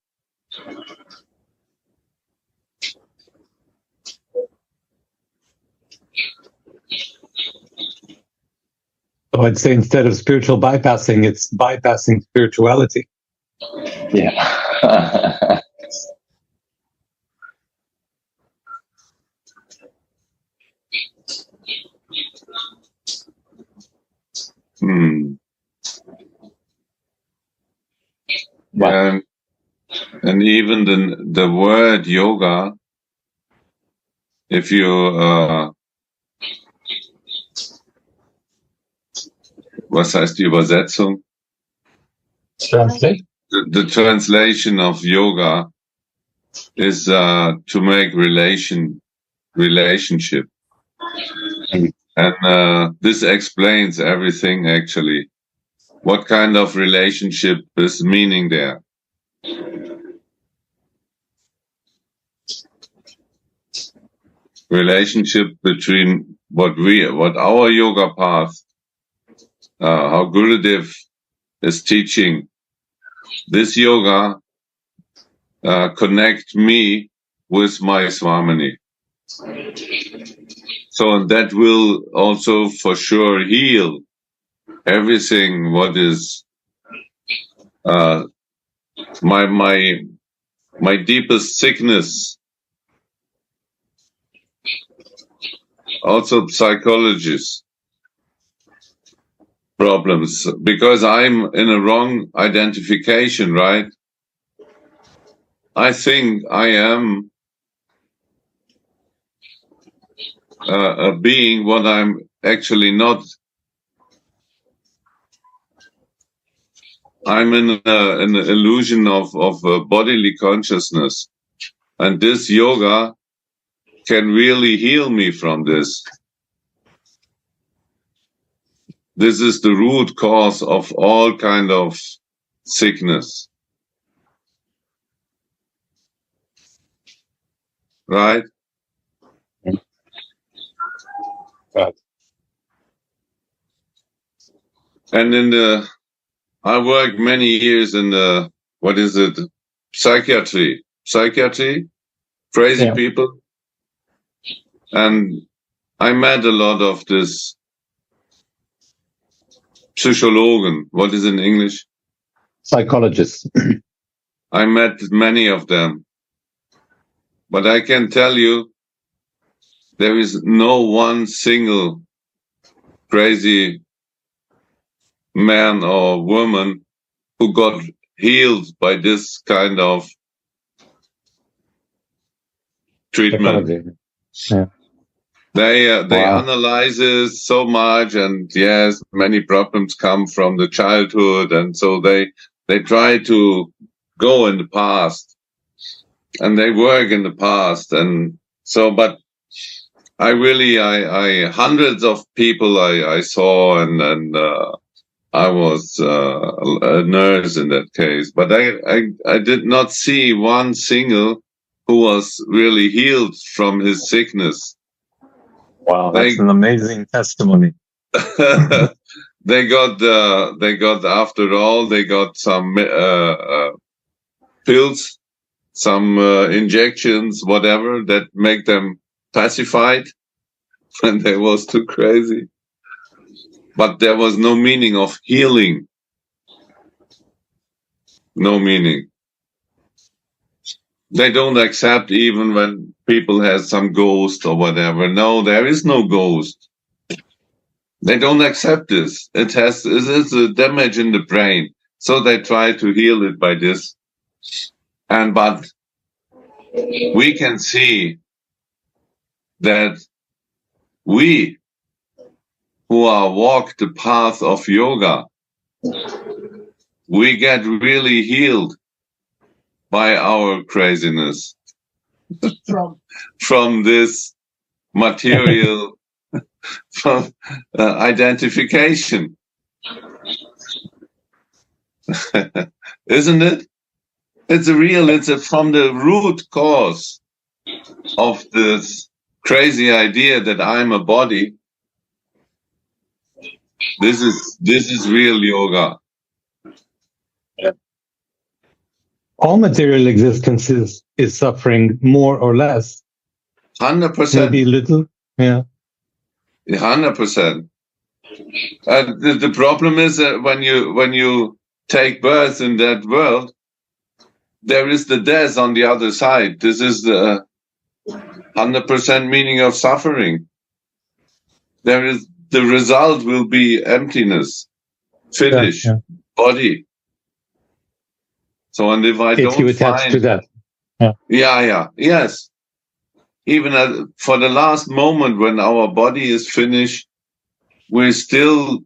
So I'd say instead of spiritual bypassing, it's bypassing spirituality. Yeah. And even the word yoga, if you was heißt die Übersetzung? Translate. The translation of yoga is to make relationship. And this explains everything actually. What kind of relationship is meaning there? relationship between what our yoga path, how Gurudev is teaching this yoga, connect me with my Swamini. So that will also for sure heal everything what is my deepest sickness. Also psychologists problems, because I'm in a wrong identification, right? I think I am a being what I'm actually not. I'm in an illusion of bodily consciousness, and this yoga can really heal me from this. This is the root cause of all kind of sickness. Right? Right. And I worked many years in the, psychiatry, crazy people. And I met a lot of this Psychologen, what is in English? Psychologists. I met many of them. But I can tell you, there is no one single crazy man or woman who got healed by this kind of treatment. Yeah. They analyze it so much, and yes, many problems come from the childhood, and so they try to go in the past, and they work in the past, and so. But I hundreds of people I saw, and I was a nurse in that case, but I did not see one single who was really healed from his sickness. Wow, that's an amazing testimony. They got after all, they got some pills, some injections, whatever, that make them pacified when they was too crazy. But there was no meaning of healing. No meaning. They don't accept even when people have some ghost or whatever. No, there is no ghost. They don't accept this. It is a damage in the brain. So they try to heal it by this. But we can see that we who are walk the path of yoga, we get really healed by our craziness from this material from identification. Isn't it? It's from the root cause of this crazy idea that I'm a body. This is real yoga. Yeah. All material existence is suffering more or less. 100%. Maybe little. Yeah. 100%. The problem is that when you take birth in that world, there is the death on the other side. This is the 100% meaning of suffering. The result will be emptiness, finish, body. So, and if you attach to that. Yes. Even for the last moment when our body is finished, we still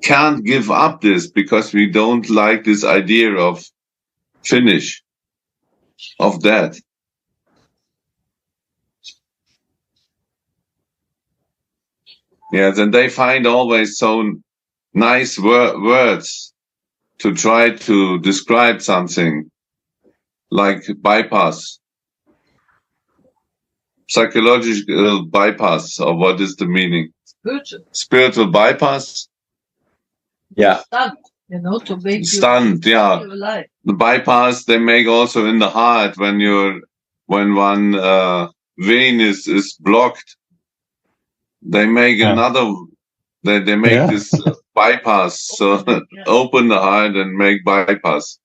can't give up this because we don't like this idea of finish, of that. Yes, and they find always so nice words to try to describe something like bypass, psychological bypass, or what is the meaning? Spiritual bypass? Yeah. To make Stunned, yeah. The bypass they make also in the heart when one vein is blocked. They make another. They make this bypass. So open the heart and make bypass.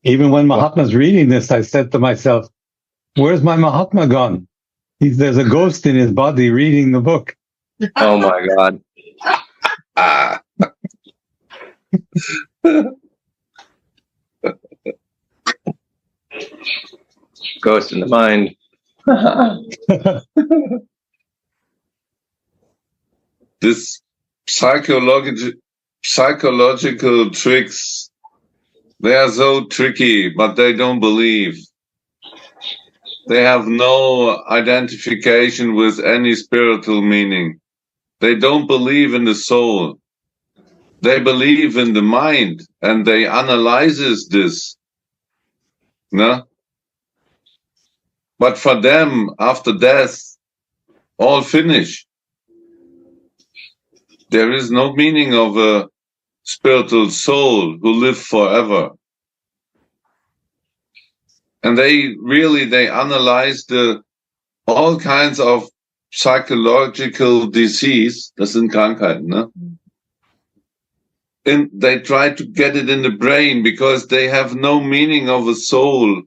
Even when Mahatma's reading this, I said to myself, "Where's my Mahatma gone? There's a ghost in his body reading the book." Oh my God. Ah. Ghost in the mind. This psychological tricks, they are so tricky, but they don't believe. They have no identification with any spiritual meaning. They don't believe in the soul. They believe in the mind, and they analyzes this. No? But for them, after death, all finish. There is no meaning of a spiritual soul who live forever. And they analyze all kinds of psychological disease, das sind Krankheiten, ne? And they try to get it in the brain because they have no meaning of a soul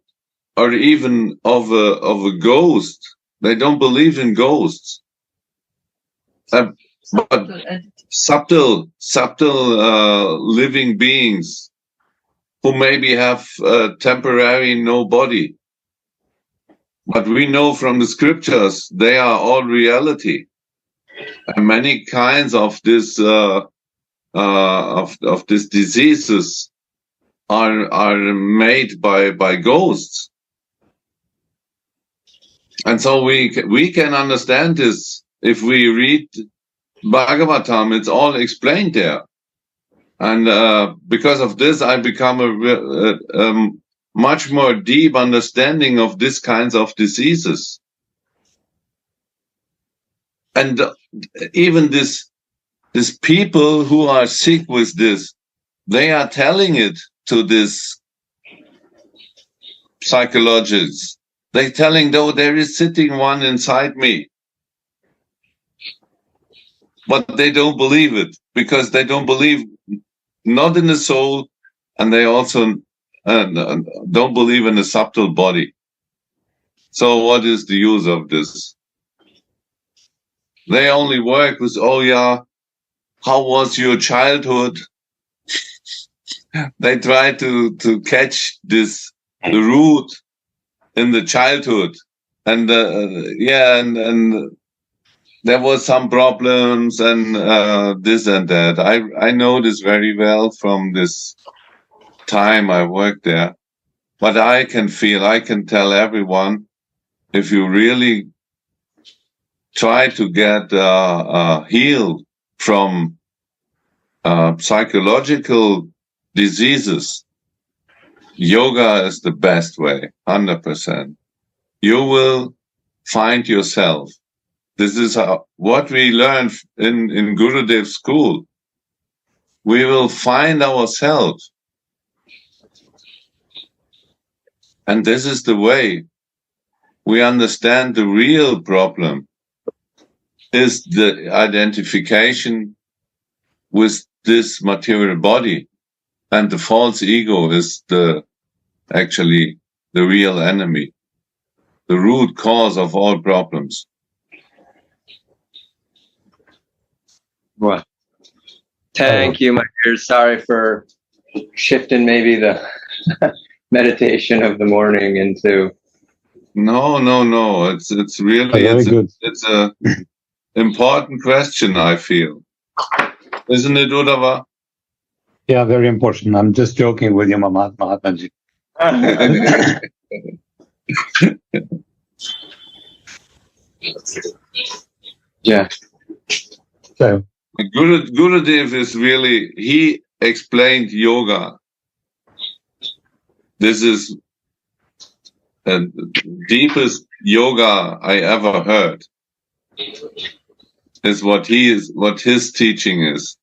or even of a ghost. They don't believe in ghosts. But subtle living beings who maybe have temporary no body. But we know from the scriptures they are all reality. And many kinds of this of these diseases are made by ghosts. And so we can understand this if we read Bhagavatam. It's all explained there. And because of this, I become a much more deep understanding of these kinds of diseases. And even these people who are sick with this, they are telling it to these psychologists. They're telling, though, there is sitting one inside me. But they don't believe it, because they don't believe not in the soul, and they also don't believe in the subtle body. So what is the use of this? They only work with, oh yeah, how was your childhood? They try to catch the root in the childhood. And and there was some problems and this and that. I know this very well from this time I worked there. But I can tell everyone, if you really try to get healed from psychological diseases, yoga is the best way, 100%. You will find yourself. This is what we learn in Gurudev's school. We will find ourselves. And this is the way we understand the real problem is the identification with this material body. And the false ego is actually the real enemy, the root cause of all problems. Well, thank you, my dear. Sorry for shifting maybe the meditation of the morning into. No. It's really it's a important question, I feel. Isn't it, Uddhava? Yeah, very important. I'm just joking with you, Mahatmaji. Yeah. So, Gurudev is really, he explained yoga. This is the deepest yoga I ever heard. Is what his teaching is.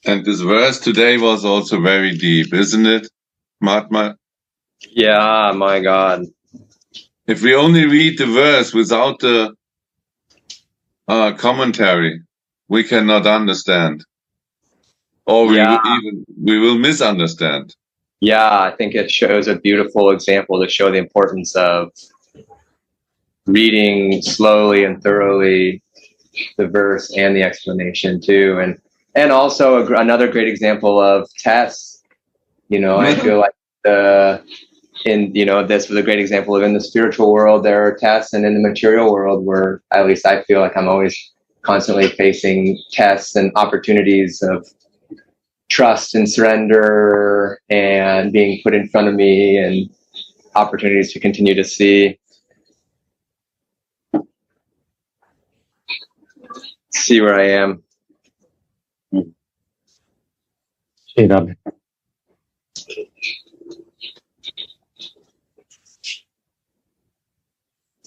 And this verse today was also very deep, isn't it, Mahatma? Yeah, my God. If we only read the verse without the commentary, we cannot understand, or we will misunderstand. Yeah, I think it shows a beautiful example to show the importance of reading slowly and thoroughly the verse and the explanation too, and also another great example of tests. I feel like this was a great example of in the spiritual world there are tests, and in the material world where at least I feel like I'm always constantly facing tests and opportunities of trust and surrender and being put in front of me and opportunities to continue to see where I am.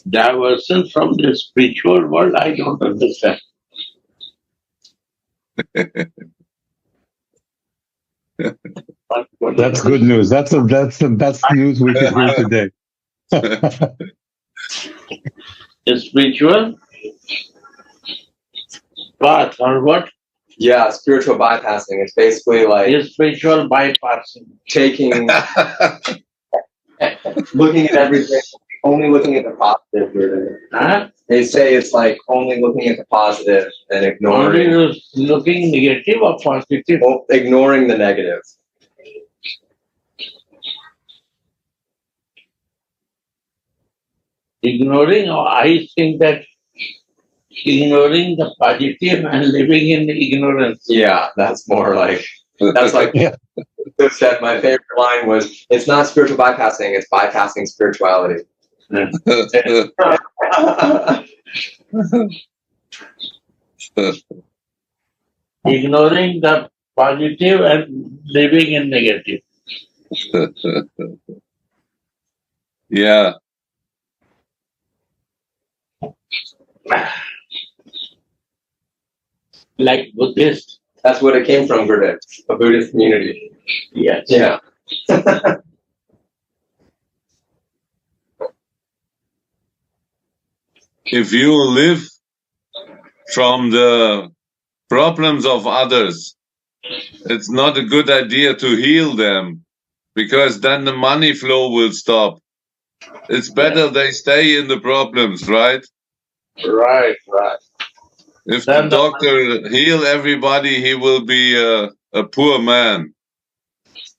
Diversion from the spiritual world, I don't understand. that's good news. That's the best news we could hear today. The spiritual path or what? Yeah, spiritual bypassing. It's basically like The spiritual bypassing. taking, looking at everything, only looking at the positive. Huh? They say it's like only looking at the positive and ignoring. Only looking negative or positive? Ignoring the negative. Ignoring, or I think that ignoring the positive and living in ignorance. Yeah, that's more like, that's like, Yeah. Who said my favorite line was, it's not spiritual bypassing, it's bypassing spirituality. Ignoring the positive and living in negative. Yeah. Like Buddhist. That's what it came from, Gurudev, a Buddhist community. Yes. Yeah. If you live from the problems of others, it's not a good idea to heal them, because then the money flow will stop. It's better they stay in the problems, right? Right. If Then the doctor heal everybody, he will be a poor man.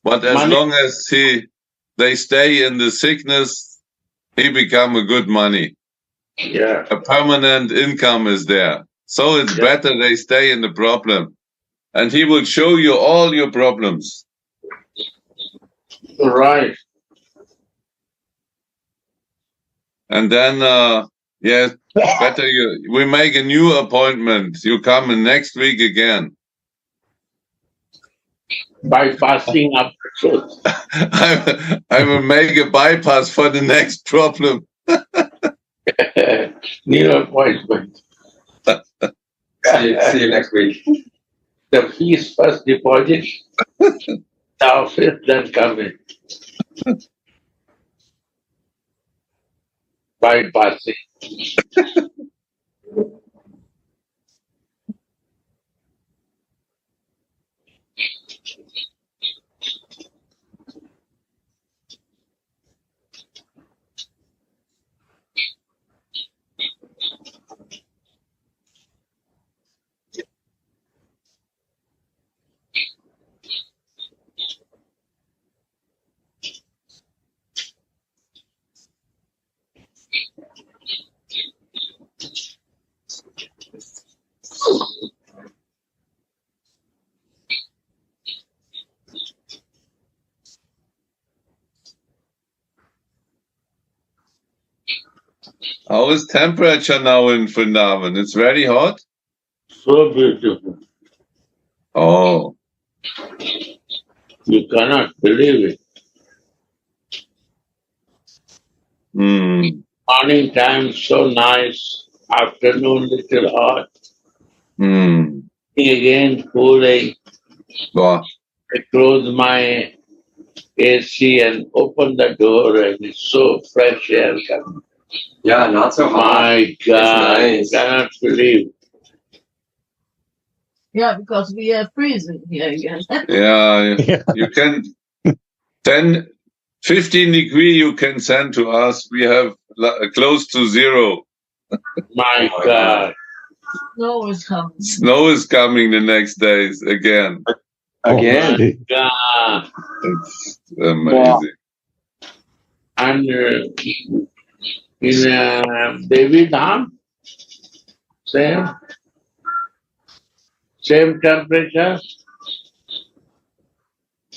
But as long as they stay in the sickness, he become a good money. Yeah. A permanent income is there. So it's better they stay in the problem. And he will show you all your problems. Right. And then, better we make a new appointment. You come in next week again. Bypassing up the truth. I will make a bypass for the next problem. New appointment. See you next week. The fees first deposit, the office then come in. Bypassing. How is temperature now in Vrindavan? It's very hot? So beautiful. Oh, You cannot believe it. hmm, Morning time so nice, afternoon little hot, hmm. again cooling. Wow. I close my AC and open the door and it's so fresh air coming. Yeah, not so hot. My God, nice. I cannot believe. Yeah, because we are freezing here again. Yeah, Yeah. you can 15 degree you can send to us. We have close to 0. My Oh, God. Snow is coming. Snow is coming the next days again. Again. Okay. God. It's amazing. And in Devi Dham, same temperature.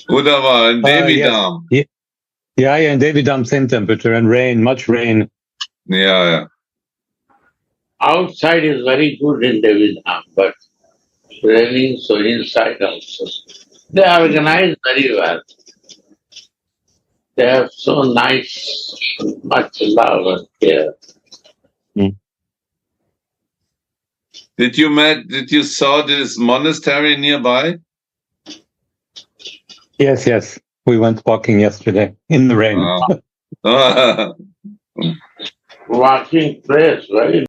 Uddhava and Devi yes. Dham. Yeah, and Davidam same temperature and rain, much rain. Yeah. Outside is very good in Devi Dham, but raining so inside also. They are organized very well. They have so nice, much love and care. Did you saw this monastery nearby? Yes. We went walking yesterday in the rain. Ah. Walking place, very